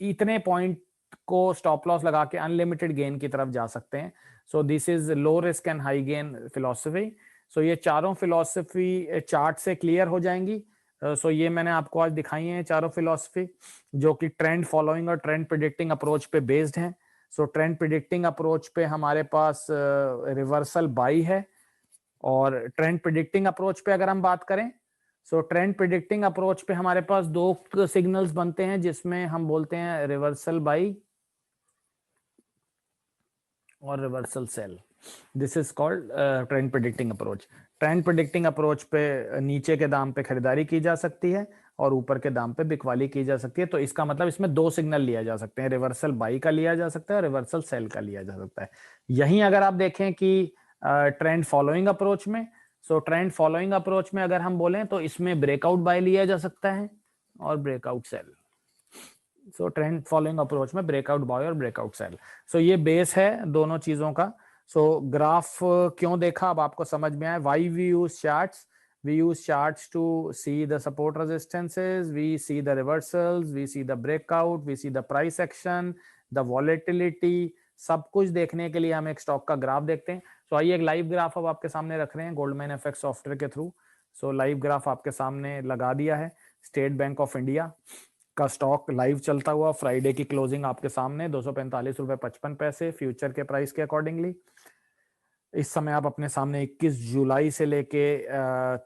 S2: इतने पॉइंट को स्टॉप लॉस लगा के अनलिमिटेड गेन की तरफ जा सकते हैं। So this is low risk and high gain philosophy. So ये चारों फिलॉसफी चार्ट से क्लियर हो जाएंगी। सो ये मैंने आपको आज दिखाई है चारों फिलॉसफी, जो कि ट्रेंड फॉलोइंग और ट्रेंड प्रिडिक्टिंग अप्रोच पे बेस्ड हैं। सो ट्रेंड प्रिडिक्टिंग अप्रोच पे हमारे पास रिवर्सल बाई है, और ट्रेंड प्रिडिक्टिंग अप्रोच पे अगर हम बात करें, सो ट्रेंड प्रिडिक्टिंग अप्रोच पे हमारे पास दो सिग्नल्स बनते हैं, जिसमें हम बोलते हैं रिवर्सल बाई और reversal sell. This is called trend predicting approach. Trend predicting approach पे नीचे के दाम पे खरीदारी की जा सकती है और ऊपर के दाम पे बिकवाली की जा सकती है। तो इसका मतलब इसमें दो सिग्नल लिया जा सकते हैं, रिवर्सल बाई का लिया जा सकता है और रिवर्सल सेल का लिया जा सकता है। यहीं अगर आप देखें कि ट्रेंड फॉलोइंग अप्रोच में, सो ट्रेंड फॉलोइंग अप्रोच में अगर हम बोलें तो इसमें ब्रेकआउट बाय लिया जा सकता है और breakout sell. So trend following approach में ब्रेकआउट बाय और ब्रेकआउट सेल। सो ये बेस है दोनों चीजों का। सो ग्राफ क्यों देखा अब आपको समझ में आया। Why we use charts, we use charts to see the support resistances, we see the reversals, we see the breakout, we see the price action, the volatility, सब कुछ देखने के लिए हम एक स्टॉक का ग्राफ देखते हैं। सो आइए एक लाइव ग्राफ अब आपके सामने रख रहे हैं गोल्डमैन एफएक्स सॉफ्टवेयर के थ्रू। सो लाइव ग्राफ आपके सामने लगा दिया है। स्टेट बैंक ऑफ इंडिया का स्टॉक लाइव चलता हुआ, फ्राइडे की क्लोजिंग आपके सामने 245.55 फ्यूचर के प्राइस के अकॉर्डिंगली। इस समय आप अपने सामने 21 जुलाई से लेके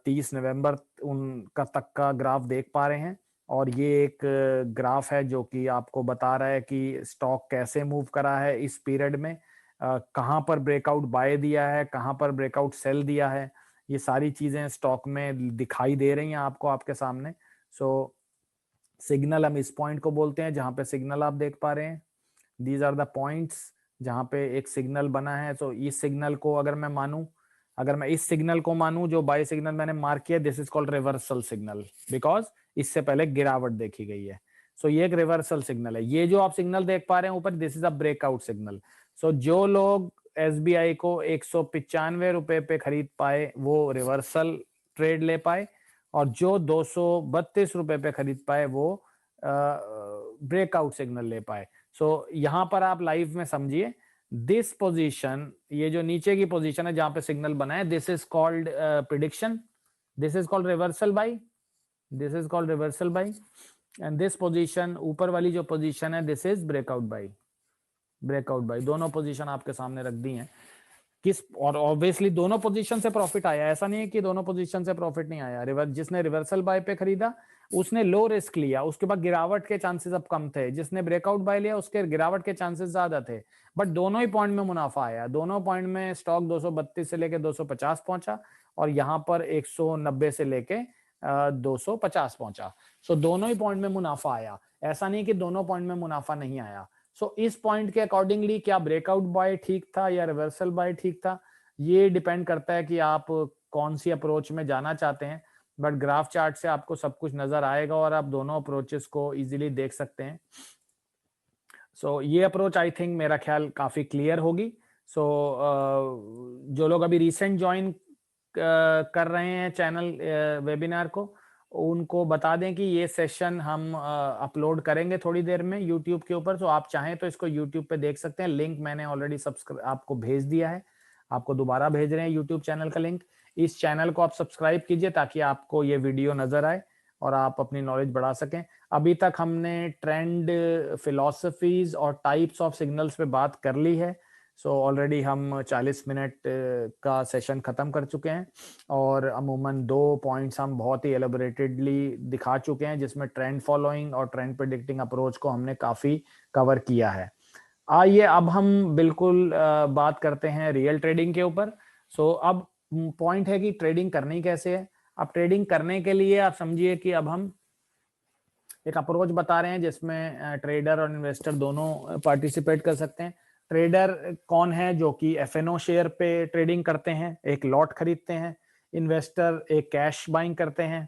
S2: 30 नवंबर उनका तक का ग्राफ देख पा रहे हैं। और ये एक ग्राफ है जो कि आपको बता रहा है कि स्टॉक कैसे मूव करा है इस पीरियड में, कहां पर ब्रेकआउट बाय दिया है, कहां पर ब्रेकआउट सेल दिया है, ये सारी चीजें स्टॉक में दिखाई दे रही हैं आपको आपके सामने। सो सिग्नल हम इस पॉइंट को बोलते हैं जहां पे सिग्नल आप देख पा रहे हैं, दीज आर द पॉइंट्स जहां पे एक सिग्नल बना है। सो इस सिग्नल को अगर मैं मानूं, अगर मैं इस सिग्नल को मानूं जो बाय सिग्नल मैंने मार्क किया, this is called reversal signal, because इससे पहले गिरावट देखी गई है। सो ये एक रिवर्सल सिग्नल है। ये जो आप सिग्नल देख पा रहे हैं ऊपर, this is a breakout signal. So जो लोग एसबीआई को 195 रुपए पे खरीद पाए वो रिवर्सल ट्रेड ले पाए, और जो 232 रुपए पे खरीद पाए वो ब्रेकआउट सिग्नल ले पाए। सो यहां पर आप लाइव में समझिए, दिस पोजीशन, ये जो नीचे की पोजीशन है जहां पे सिग्नल बना है, this is called prediction, this is called reversal buy, this is called reversal buy, and this position ऊपर वाली जो पोजीशन है, this is breakout buy, breakout buy. दोनों पोजीशन आपके सामने रख दी हैं। किस, और ऑब्वियसली दोनों पोजीशन से प्रॉफिट आया, ऐसा नहीं है कि दोनों पोजीशन से प्रॉफिट नहीं आया। जिसने रिवर्सल बाय पे खरीदा उसने लो रिस्क लिया, उसके बाद गिरावट के चांसेस अब कम थे। जिसने ब्रेकआउट बाय लिया उसके गिरावट के चांसेस ज्यादा थे, बट दोनों ही पॉइंट में मुनाफा आया। दोनों पॉइंट में स्टॉक 232 से लेके 250 पहुंचा और यहां पर 190 से लेके 250 पहुंचा। सो दोनों ही पॉइंट में मुनाफा आया, ऐसा नहीं कि दोनों पॉइंट में मुनाफा नहीं आया। सो इस पॉइंट के अकॉर्डिंगली क्या ब्रेकआउट बाय ठीक था या रिवर्सल बाय ठीक था, ये डिपेंड करता है कि आप कौन सी अप्रोच में जाना चाहते हैं। बट ग्राफ चार्ट से आपको सब कुछ नजर आएगा और आप दोनों अप्रोचेस को इजीली देख सकते हैं। सो ये अप्रोच आई थिंक मेरा ख्याल काफी क्लियर होगी। सो जो लोग अभी रिसेंट ज्वाइन कर रहे हैं चैनल वेबिनार को, उनको बता दें कि ये सेशन हम अपलोड करेंगे थोड़ी देर में यूट्यूब के ऊपर। तो आप चाहें तो इसको यूट्यूब पे देख सकते हैं। लिंक मैंने ऑलरेडी आपको भेज दिया है, आपको दोबारा भेज रहे हैं यूट्यूब चैनल का लिंक। इस चैनल को आप सब्सक्राइब कीजिए ताकि आपको ये वीडियो नजर आए और आप अपनी नॉलेज बढ़ा सकें। अभी तक हमने ट्रेंड, फिलॉसफीज और टाइप्स ऑफ सिग्नल्स पे बात कर ली है। सो ऑलरेडी हम 40 मिनट का सेशन खत्म कर चुके हैं और अमूमन 2 पॉइंट्स हम बहुत ही एलेबोरेटेडली दिखा चुके हैं, जिसमें ट्रेंड फॉलोइंग और ट्रेंड प्रेडिक्टिंग अप्रोच को हमने काफी कवर किया है। आइए अब हम बिल्कुल बात करते हैं रियल ट्रेडिंग के ऊपर। सो अब पॉइंट है कि ट्रेडिंग करनी कैसे है। अब ट्रेडिंग करने के लिए आप समझिए कि अब हम एक अप्रोच बता रहे हैं जिसमें ट्रेडर और इन्वेस्टर दोनों पार्टिसिपेट कर सकते हैं। ट्रेडर कौन है? जो कि एफएनओ शेयर पे ट्रेडिंग करते हैं, एक लॉट खरीदते हैं। इन्वेस्टर एक कैश बाइंग करते हैं।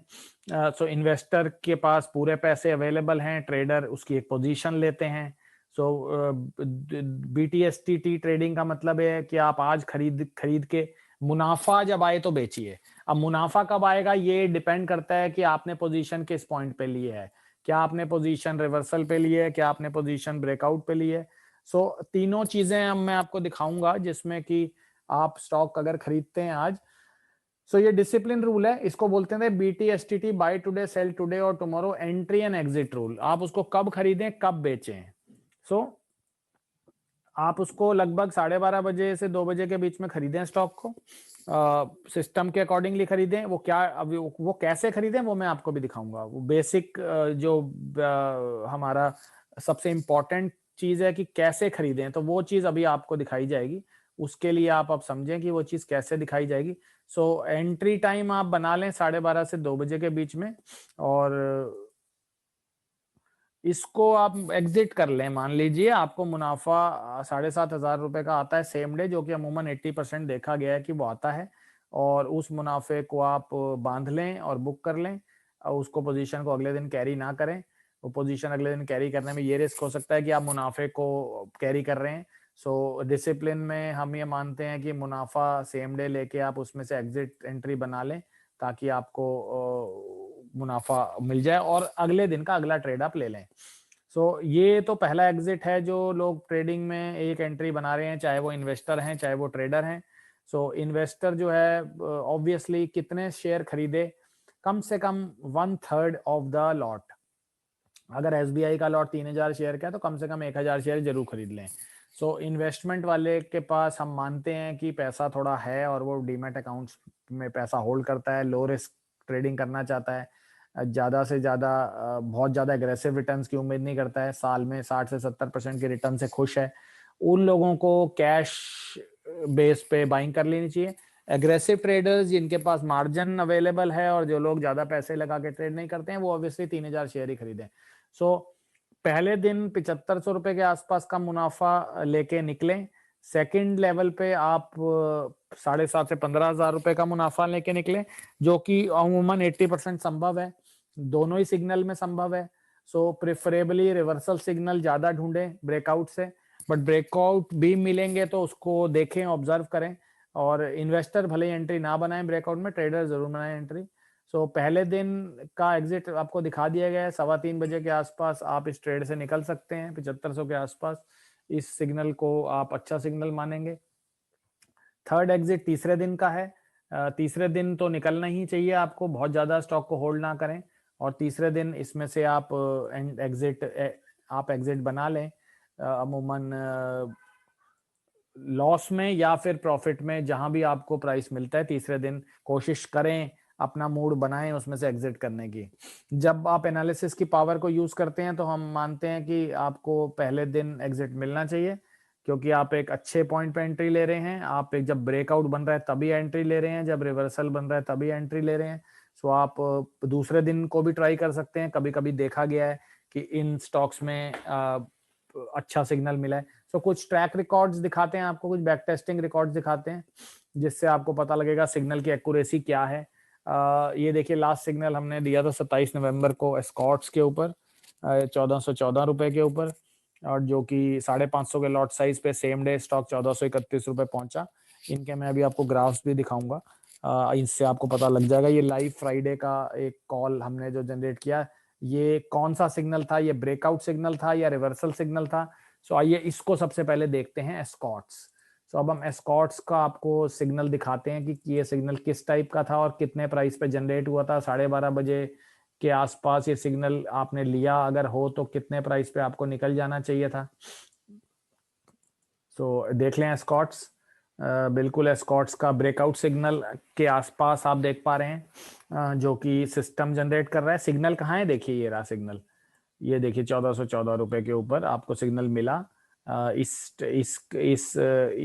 S2: सो इन्वेस्टर के पास पूरे पैसे अवेलेबल हैं, ट्रेडर उसकी एक पोजीशन लेते हैं। सो BTSTT ट्रेडिंग का मतलब है कि आप आज खरीद के मुनाफा जब आए तो बेचिए। अब मुनाफा कब आएगा ये डिपेंड करता है कि आपने पोजीशन किस पॉइंट पे ली है। क्या आपने पोजीशन रिवर्सल पे ली है, क्या आपने पोजीशन ब्रेकआउट पे ली है। सो तीनों चीजें अब मैं आपको दिखाऊंगा जिसमें कि आप स्टॉक अगर खरीदते हैं आज। सो ये डिसिप्लिन रूल है, इसको बोलते हैं BTSTT, buy today sell today और tomorrow entry and exit rule. आप उसको कब खरीदें कब बेचें। सो आप उसको लगभग 12:30 बजे से 2 बजे के बीच में खरीदें स्टॉक को, सिस्टम के अकॉर्डिंगली खरीदें। वो क्या, अभी वो कैसे खरीदें वो मैं आपको भी दिखाऊंगा। वो बेसिक जो हमारा सबसे इंपॉर्टेंट चीज है कि कैसे खरीदें, तो वो चीज अभी आपको दिखाई जाएगी। उसके लिए आप अब समझें कि वो चीज कैसे दिखाई जाएगी। सो एंट्री टाइम आप बना लें 12:30 से 2 बजे के बीच में, और इसको आप एग्जिट कर लें। मान लीजिए आपको मुनाफा 7,500 रुपए का आता है सेम डे, जो कि अमूमन 80% देखा गया है कि वो आता है, और उस मुनाफे को आप बांध लें और बुक कर लें। उसको पोजीशन को अगले दिन कैरी ना करें। वो पोजीशन अगले दिन कैरी करने में ये रिस्क हो सकता है कि आप मुनाफे को कैरी कर रहे हैं। सो डिसिप्लिन में हम ये मानते हैं कि मुनाफा सेम डे लेके आप उसमें से एग्जिट एंट्री बना लें ताकि आपको मुनाफा मिल जाए और अगले दिन का अगला ट्रेड आप ले लें। सो ये तो पहला एग्जिट है जो लोग ट्रेडिंग में एक एंट्री बना रहे हैं, चाहे वो इन्वेस्टर हैं चाहे वो ट्रेडर हैं। सो इन्वेस्टर जो है ऑब्वियसली कितने शेयर खरीदे, कम से कम 1/3 ऑफ द लॉट। अगर SBI का लॉट 3,000 शेयर का है तो कम से कम 1,000 शेयर जरूर खरीद लें। सो इन्वेस्टमेंट वाले के पास हम मानते हैं कि पैसा थोड़ा है और वो डीमैट अकाउंट्स में पैसा होल्ड करता है, लो रिस्क ट्रेडिंग करना चाहता है, ज्यादा से ज्यादा बहुत ज्यादा एग्रेसिव रिटर्न्स की उम्मीद नहीं करता है, साल में 60 से 70% के रिटर्न से खुश है, उन लोगों को कैश बेस पे बाइंग कर लेनी चाहिए। एग्रेसिव ट्रेडर्स जिनके पास मार्जिन अवेलेबल है और जो लोग ज्यादा पैसे लगा के ट्रेड नहीं करते हैं, वो ऑब्वियसली 3,000 शेयर ही खरीदें। सो पहले दिन 7,500 रुपए के आसपास का मुनाफा लेके निकलें। सेकंड लेवल पे आप 7,500 से 15,000 रुपए का मुनाफा लेके निकलें, जो कि अमूमन 80% संभव है, दोनों ही सिग्नल में संभव है। सो प्रेफरेबली रिवर्सल सिग्नल ज्यादा ढूंढें ब्रेकआउट से, बट ब्रेकआउट भी मिलेंगे तो उसको देखें, ऑब्जर्व करें। और इन्वेस्टर भले एंट्री ना बनाएं ब्रेकआउट में, ट्रेडर जरूर बनाएं एंट्री। सो पहले दिन का एग्जिट आपको दिखा दिया गया है, 3:15 बजे के आसपास आप इस ट्रेड से निकल सकते हैं 7,500 के आसपास। इस सिग्नल को आप अच्छा सिग्नल मानेंगे। थर्ड एग्जिट तीसरे दिन का है। तीसरे दिन तो निकलना ही चाहिए आपको, बहुत ज्यादा स्टॉक को होल्ड ना करें, और तीसरे दिन इसमें से आप एग्जिट बना लें अमूमन लॉस में या फिर प्रॉफिट में, जहां भी आपको प्राइस मिलता है तीसरे दिन कोशिश करें अपना मूड बनाएं उसमें से एग्जिट करने की। जब आप एनालिसिस की पावर को यूज करते हैं तो हम मानते हैं कि आपको पहले दिन एग्जिट मिलना चाहिए, क्योंकि आप एक अच्छे पॉइंट पे एंट्री ले रहे हैं। आप एक जब ब्रेकआउट बन रहा है तभी एंट्री ले रहे हैं, जब रिवर्सल बन रहा है तभी एंट्री ले रहे हैं। सो आप दूसरे दिन को भी ट्राई कर सकते हैं। कभी कभी देखा गया है कि इन स्टॉक्स में अच्छा सिग्नल मिला है। सो कुछ ट्रैक रिकॉर्ड्स दिखाते हैं आपको, कुछ बैक टेस्टिंग रिकॉर्ड्स दिखाते हैं, जिससे आपको पता लगेगा सिग्नल की एक्यूरेसी क्या है। ये देखिए लास्ट सिग्नल हमने दिया था 27 नवंबर को एस्कॉर्ट्स के ऊपर 1414 रुपए के ऊपर, और जो कि 550 के लॉट साइज पे सेम डे स्टॉक 1431 रुपए पहुंचा। इनके मैं अभी आपको ग्राफ्स भी दिखाऊंगा, इससे आपको पता लग जाएगा। ये लाइव फ्राइडे का एक कॉल हमने जो जनरेट किया, ये कौन सा सिग्नल था, ये ब्रेकआउट सिग्नल था या रिवर्सल सिग्नल था। सो आइए इसको सबसे पहले देखते हैं, एस्कॉर्ट्स। सो अब हम एस्कॉर्ट्स का आपको सिग्नल दिखाते हैं कि ये सिग्नल किस टाइप का था और कितने प्राइस पे जनरेट हुआ था। 12:30 बजे के आसपास ये सिग्नल आपने लिया अगर हो तो कितने प्राइस पे आपको निकल जाना चाहिए था। सो देख लें एस्कॉर्ट्स, बिल्कुल एस्कॉर्ट्स का ब्रेकआउट सिग्नल के आसपास आप देख पा रहे हैं, जो कि सिस्टम जनरेट कर रहा है। सिग्नल कहाँ है, देखिए ये रहा सिग्नल, ये देखिए 1414 रुपए के ऊपर आपको सिग्नल मिला।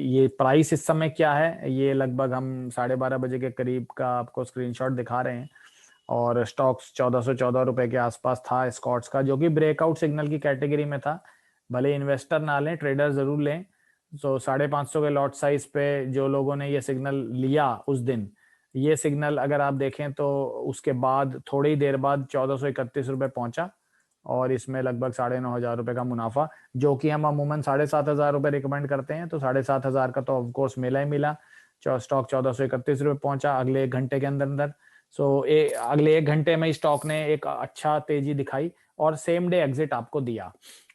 S2: ये प्राइस इस समय क्या है, ये लगभग हम 12:30 बजे के करीब का आपको स्क्रीनशॉट दिखा रहे हैं, और स्टॉक्स 1414 रुपए के आसपास था स्कॉट्स का, जो कि ब्रेकआउट सिग्नल की कैटेगरी में था। भले इन्वेस्टर ना लें, ट्रेडर जरूर लें। तो 550 के लॉट साइज पे जो लोगों ने ये सिग्नल लिया उस दिन, ये सिग्नल अगर आप देखें तो उसके बाद थोड़ी देर बाद 1431 रुपए पहुंचा, और इसमें लगभग 9,500 रुपए का मुनाफा, जो कि हम अमूमन 7,500 रुपए रिकमेंड करते हैं। तो 7,500 का तो ऑफकोर्स मिला ही मिला। स्टॉक 1431 रुपए पहुंचा अगले 1 घंटे के अंदर अंदर। सो अगले 1 घंटे में स्टॉक ने एक अच्छा तेजी दिखाई और सेम डे एग्जिट आपको दिया।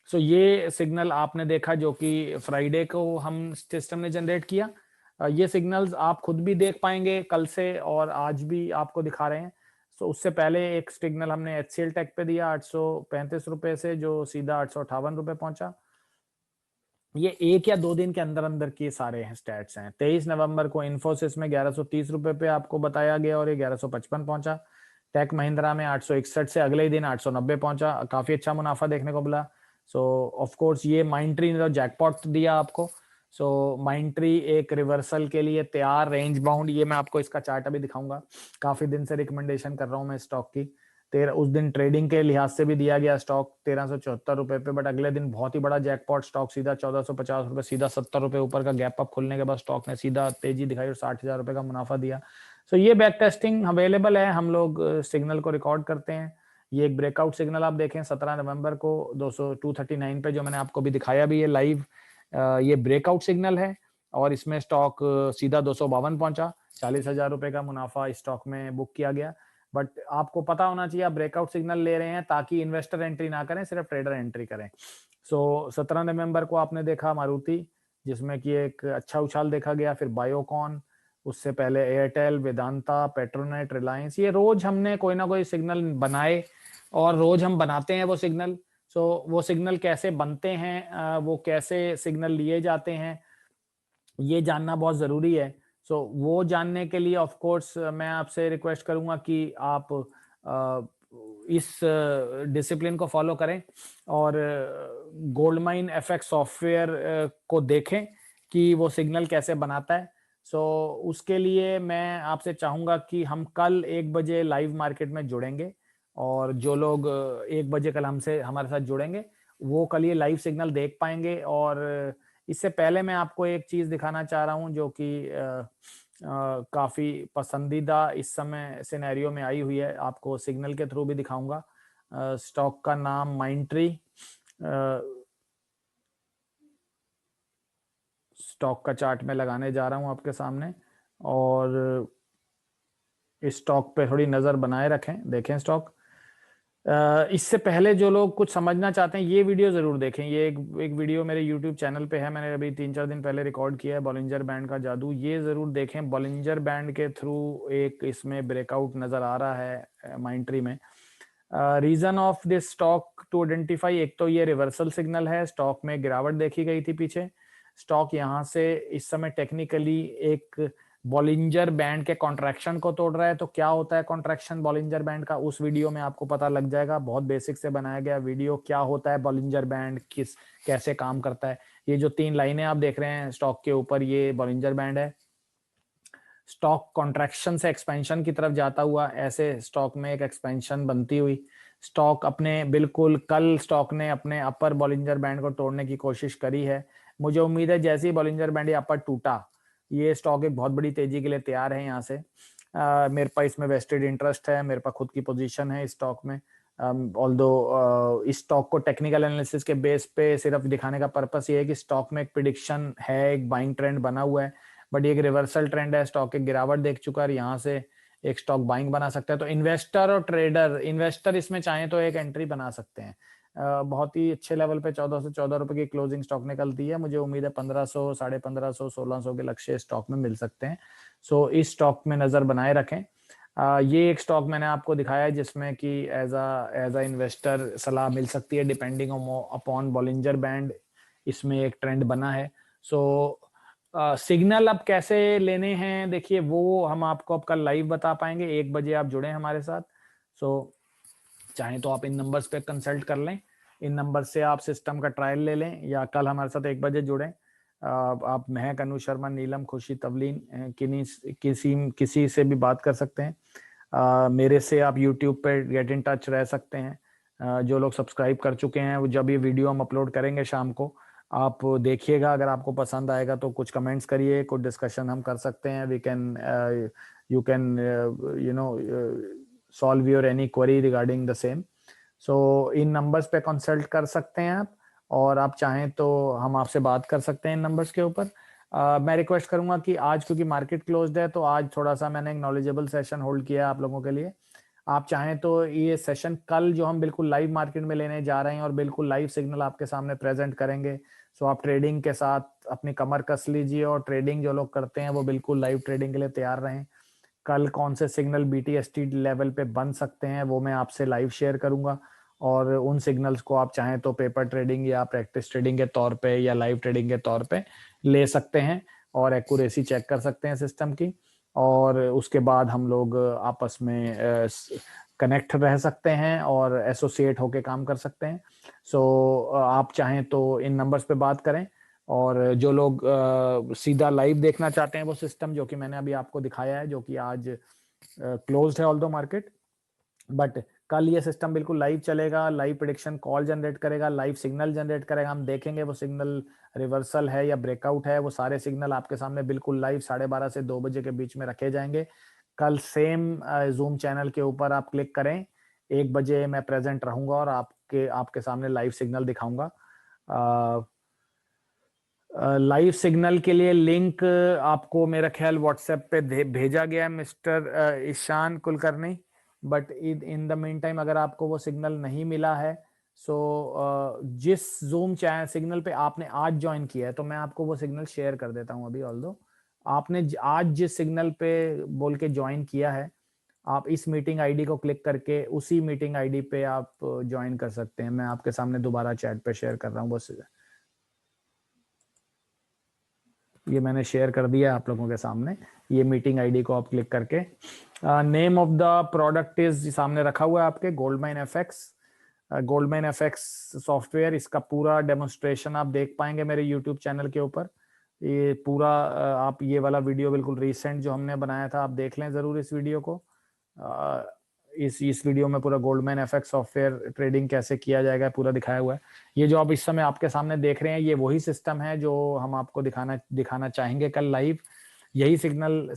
S2: सो ये सिग्नल आपने देखा जो कि फ्राइडे को हम सिस्टम ने जनरेट किया। ये सिग्नल्स आप खुद भी देख पाएंगे कल से, और आज भी आपको दिखा रहे हैं। सो उससे पहले एक सिग्नल हमने HCL टेक पे दिया 835 रुपए से, जो सीधा 858 रुपए पहुंचा। ये 1 या 2 दिन के अंदर अंदर के सारे हैं स्टैट्स हैं। 23 नवंबर को इन्फोसिस में 1130 रुपए पे आपको बताया गया और ये 1155 पहुंचा। टेक महिंद्रा में 861 से अगले ही दिन 890 पहुंचा, काफी अच्छा मुनाफा देखने को मिला। सो ऑफ कोर्स ये माइंडट्री ने तो जैकपॉट दिया आपको। सो माइंडट्री एक रिवर्सल के लिए तैयार, रेंज बाउंड, ये मैं आपको इसका चार्ट अभी दिखाऊंगा। काफी दिन से रिकमेंडेशन कर रहा हूं मैं स्टॉक की। उस दिन ट्रेडिंग के लिहाज से भी दिया गया स्टॉक 1374 रुपए पे, बट अगले दिन बहुत ही बड़ा जैकपॉट, स्टॉक सीधा 1450 रुपए, सीधा 70 रुपए ऊपर का गैप अप खुलने के बाद स्टॉक ने सीधा तेजी दिखाई और 60,000 रुपए का मुनाफा दिया। सो ये बैक टेस्टिंग अवेलेबल है, हम लोग सिग्नल को रिकॉर्ड करते हैं। ये एक ब्रेकआउट सिग्नल आप देखें 17 नवंबर को 239 पे, जो मैंने आपको भी दिखाया भी है लाइव। ये ब्रेकआउट सिग्नल है और इसमें स्टॉक सीधा 252 पहुंचा, 40,000 रुपए का मुनाफा इस स्टॉक में बुक किया गया। बट आपको पता होना चाहिए आप ब्रेकआउट सिग्नल ले रहे हैं ताकि इन्वेस्टर एंट्री ना करें, सिर्फ ट्रेडर एंट्री करें। सो 17 नवंबर को आपने देखा मारुति, जिसमें कि एक अच्छा उछाल देखा गया। फिर बायोकॉन, उससे पहले एयरटेल, वेदांता, पेट्रोनेट, रिलायंस। ये रोज हमने कोई ना कोई सिग्नल बनाए और रोज हम बनाते हैं वो सिग्नल। सो वो सिग्नल कैसे बनते हैं, वो कैसे सिग्नल लिए जाते हैं, ये जानना बहुत जरूरी है। सो वो जानने के लिए ऑफ कोर्स मैं आपसे रिक्वेस्ट करूंगा कि आप इस डिसिप्लिन को फॉलो करें और गोल्डमाइन एफएक्स सॉफ्टवेयर को देखें कि वो सिग्नल कैसे बनाता है। सो उसके लिए मैं आपसे चाहूंगा कि हम कल 1 बजे लाइव मार्केट में जुड़ेंगे, और जो लोग 1 बजे कल हमसे हमारे साथ जुड़ेंगे वो कल ये लाइव सिग्नल देख पाएंगे। और इससे पहले मैं आपको एक चीज दिखाना चाह रहा हूं जो कि काफी पसंदीदा इस समय सिनेरियो में आई हुई है, आपको सिग्नल के थ्रू भी दिखाऊंगा। स्टॉक का नाम माइंडट्री, स्टॉक का चार्ट में लगाने जा रहा हूं आपके सामने, और इस स्टॉक पे थोड़ी नजर बनाए रखें, देखें स्टॉक। इससे पहले जो लोग कुछ समझना चाहते हैं ये वीडियो जरूर देखें। ये एक वीडियो मेरे यूट्यूब चैनल पे है, मैंने अभी 3-4 दिन पहले रिकॉर्ड किया है, बॉलिंजर बैंड का जादू। ये जरूर देखें। बॉलिंजर बैंड के थ्रू एक इसमें ब्रेकआउट नजर आ रहा है माइंडट्री में। Reason of this stock to identify, एक तो ये रिवर्सल सिग्नल है, स्टॉक में गिरावट देखी गई थी पीछे। स्टॉक यहाँ से इस समय टेक्निकली एक बॉलिंजर बैंड के कॉन्ट्रैक्शन को तोड़ रहा है। तो क्या होता है कॉन्ट्रैक्शन बॉलिंजर बैंड का, उस वीडियो में आपको पता लग जाएगा। बहुत बेसिक से बनाया गया वीडियो, क्या होता है बॉलिंजर बैंड, कैसे काम करता है। ये जो 3 लाइनें आप देख रहे हैं स्टॉक के ऊपर, ये बॉलिंजर बैंड है। स्टॉक कॉन्ट्रैक्शन से एक्सपेंशन की तरफ जाता हुआ, ऐसे स्टॉक में एक एक्सपेंशन बनती हुई, स्टॉक अपने बिल्कुल कल स्टॉक ने अपने अपर बॉलिंजर बैंड को तोड़ने की कोशिश करी है। मुझे उम्मीद है जैसे ही बॉलिंजर बैंड ये अपर टूटा, ये स्टॉक एक बहुत बड़ी तेजी के लिए तैयार है यहाँ से। मेरे पास इसमें वेस्टेड इंटरेस्ट है, मेरे पास खुद की पोजीशन है इस स्टॉक में। ऑल्दो इस स्टॉक को टेक्निकल एनालिसिस के बेस पे सिर्फ दिखाने का पर्पस ये है कि स्टॉक में एक प्रिडिक्शन है, एक बाइंग ट्रेंड बना हुआ है, बट ये एक रिवर्सल ट्रेंड है। स्टॉक एक गिरावट देख चुका है, यहाँ से एक स्टॉक बाइंग बना सकता है। तो इन्वेस्टर और ट्रेडर, इन्वेस्टर इसमें चाहे तो एक एंट्री बना सकते हैं। बहुत ही अच्छे लेवल पे 1414 रुपए की क्लोजिंग स्टॉक निकलती है। मुझे उम्मीद है 1500, 1550, 1600 के लक्ष्य स्टॉक में मिल सकते हैं। सो इस स्टॉक में नजर बनाए रखें। ये एक स्टॉक मैंने आपको दिखाया है जिसमें कि एज अ इन्वेस्टर सलाह मिल सकती है डिपेंडिंग अपॉन बॉलिंजर बैंड। इसमें एक ट्रेंड बना है। सो सिग्नल अब कैसे लेने हैं, देखिए वो हम आपको अब कल लाइव बता पाएंगे। 1 बजे आप जुड़े हमारे साथ। सो चाहे तो आप इन नंबर्स पे कंसल्ट कर लें, इन नंबर से आप सिस्टम का ट्रायल ले लें, या कल हमारे साथ 1 बजे जुड़ें। आप महक, अनु शर्मा, नीलम, खुशी, तवलीन किसी से भी बात कर सकते हैं। मेरे से आप यूट्यूब पे गेट इन टच रह सकते हैं। जो लोग सब्सक्राइब कर चुके हैं, वो जब ये वीडियो हम अपलोड करेंगे शाम को, आप देखिएगा। अगर आपको पसंद आएगा तो कुछ कमेंट्स करिए, कुछ डिस्कशन हम कर सकते हैं। We can you can you know solve your any query regarding the same. So इन नंबर्स पे कंसल्ट कर सकते हैं आप, और आप चाहें तो हम आपसे बात कर सकते हैं इन नंबर्स के ऊपर। मैं रिक्वेस्ट करूंगा कि आज, क्योंकि मार्केट क्लोज्ड है, तो आज थोड़ा सा मैंने एक नॉलेजेबल सेशन होल्ड किया है आप लोगों के लिए। आप चाहें तो ये सेशन कल जो हम बिल्कुल लाइव मार्केट में लेने जा रहे हैं और बिल्कुल लाइव सिग्नल आपके सामने प्रेजेंट करेंगे। सो आप ट्रेडिंग के साथ अपनी कमर कस लीजिए, और ट्रेडिंग जो लोग करते हैं वो बिल्कुल लाइव ट्रेडिंग के लिए तैयार रहें। कल कौन से सिग्नल BTST लेवल पे बन सकते हैं वो मैं आपसे लाइव शेयर करूंगा, और उन सिग्नल्स को आप चाहें तो पेपर ट्रेडिंग या प्रैक्टिस ट्रेडिंग के तौर पे या लाइव ट्रेडिंग के तौर पे ले सकते हैं, और एक्यूरेसी चेक कर सकते हैं सिस्टम की। और उसके बाद हम लोग आपस में कनेक्ट रह सकते हैं और एसोसिएट होके काम कर सकते हैं। सो आप चाहें तो इन नंबर्स पे बात करें, और जो लोग सीधा लाइव देखना चाहते हैं वो सिस्टम जो कि मैंने अभी आपको दिखाया है, जो कि आज क्लोज्ड है ऑल्दो मार्केट, बट कल ये सिस्टम बिल्कुल लाइव चलेगा। लाइव प्रेडिक्शन कॉल जनरेट करेगा, लाइव सिग्नल जनरेट करेगा। हम देखेंगे वो सिग्नल रिवर्सल है या ब्रेकआउट है। वो सारे सिग्नल आपके सामने बिल्कुल लाइव 12:30 से 2 बजे के बीच में रखे जाएंगे। कल सेम जूम चैनल के ऊपर आप क्लिक करें, 1 बजे मैं प्रेजेंट रहूंगा और आपके सामने लाइव सिग्नल दिखाऊंगा। लाइव सिग्नल के लिए लिंक आपको मेरा ख्याल व्हाट्सएप पे भेजा गया है mister Ishan Kulkarni, but in the meantime अगर आपको वो सिग्नल नहीं मिला है, सो जिस जूम चैनल सिग्नल पे आपने आज ज्वाइन किया है, तो मैं आपको वो सिग्नल शेयर कर देता हूं अभी। ऑल्दो आपने आज जिस सिग्नल पे बोल के ज्वाइन किया है, आप इस मीटिंग आईडी को क्लिक करके उसी मीटिंग आईडी पे आप ज्वाइन कर सकते हैं। मैं आपके सामने दोबारा चैट पे शेयर कर रहा हूँ बस। ये मैंने शेयर कर दिया आप लोगों के सामने। ये मीटिंग आईडी को आप क्लिक करके, name of the product is सामने रखा हुआ है आपके, Goldmine FX. Goldmine FX software, इसका पूरा डेमोन्स्ट्रेशन आप देख पाएंगे मेरे यूट्यूब चैनल के ऊपर। ये पूरा आप ये वाला वीडियो बिल्कुल रिसेंट जो हमने बनाया था, आप देख लें जरूर इस वीडियो को। इस वीडियो में पूरा गोल्डमैन एफएक्स सॉफ्टवेयर ट्रेडिंग कैसे किया जाएगा पूरा दिखाया हुआ है। ये जो आप इस समय आपके सामने देख रहे हैं, ये वही सिस्टम है जो हम आपको दिखाना चाहेंगे कल लाइव। यही सिग्नल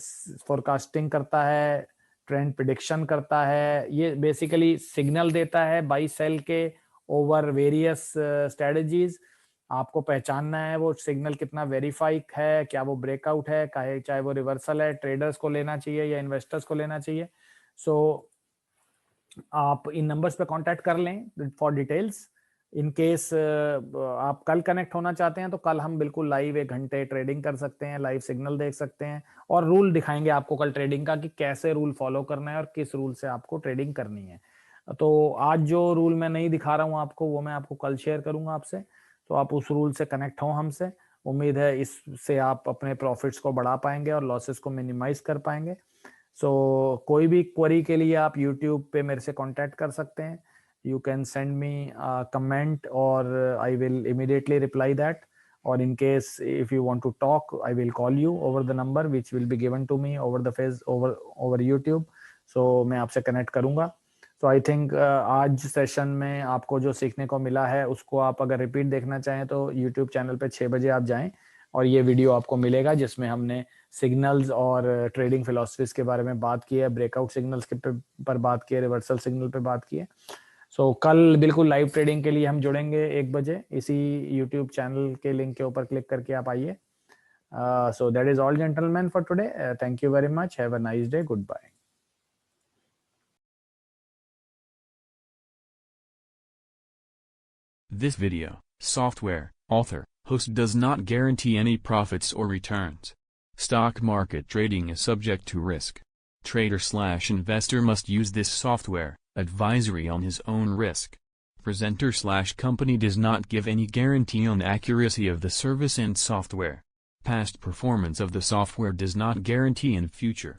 S2: फोरकास्टिंग करता है, ट्रेंड प्रिडिक्शन करता है। ये बेसिकली सिग्नल देता है बाई सेल के ओवर वेरियस स्ट्रेटजीज। आपको पहचानना है वो सिग्नल कितना वेरीफाई है, क्या वो ब्रेकआउट है, चाहे वो रिवर्सल है, ट्रेडर्स को लेना चाहिए या इन्वेस्टर्स को लेना चाहिए। सो आप इन नंबर्स पे कांटेक्ट कर लें फॉर डिटेल्स। इन केस आप कल कनेक्ट होना चाहते हैं तो कल हम बिल्कुल लाइव 1 घंटे ट्रेडिंग कर सकते हैं, लाइव सिग्नल देख सकते हैं, और रूल दिखाएंगे आपको कल ट्रेडिंग का कि कैसे रूल फॉलो करना है और किस रूल से आपको ट्रेडिंग करनी है। तो आज जो रूल मैं नहीं दिखा रहा हूं आपको, वो मैं आपको कल शेयर करूंगा आपसे। तो आप उस रूल से कनेक्ट हो हमसे, उम्मीद है इससे आप अपने प्रॉफिट्स को बढ़ा पाएंगे और लॉसेस को मिनिमाइज कर पाएंगे। सो कोई भी क्वेरी के लिए आप यूट्यूब पे मेरे से कांटेक्ट कर सकते हैं। You can send me comment और I will immediately reply that, और in case if you want to talk I will call you over the number which will be given to me over the over YouTube। so मैं आपसे कनेक्ट करूंगा। so I think आज सेशन में आपको जो सीखने को मिला है उसको आप अगर रिपीट देखना चाहें तो YouTube चैनल पे 6 बजे आप जाएं और ये वीडियो आपको मिलेगा जिसमें हमने सिग्नल्स और ट्रेडिंग फिलॉसफीज के बारे में बात की है, ब्रेकआउट सिग्नल्स के पर बात की है, रिवर्सल सिग्नल पे बात की है। सो कल बिल्कुल लाइव ट्रेडिंग के लिए हम जुड़ेंगे 1 बजे, इसी यूट्यूब चैनल के लिंक के ऊपर क्लिक करके आप आइए। So that is all gentleman for today. Thank you very much, have a nice day, goodbye.
S3: This video, software, author, host does not guarantee any profits or returns. Stock market trading is subject to risk. Trader/investor must use this software, advisory on his own risk. Presenter/company does not give any guarantee on accuracy of the service and software. Past performance of the software does not guarantee in future.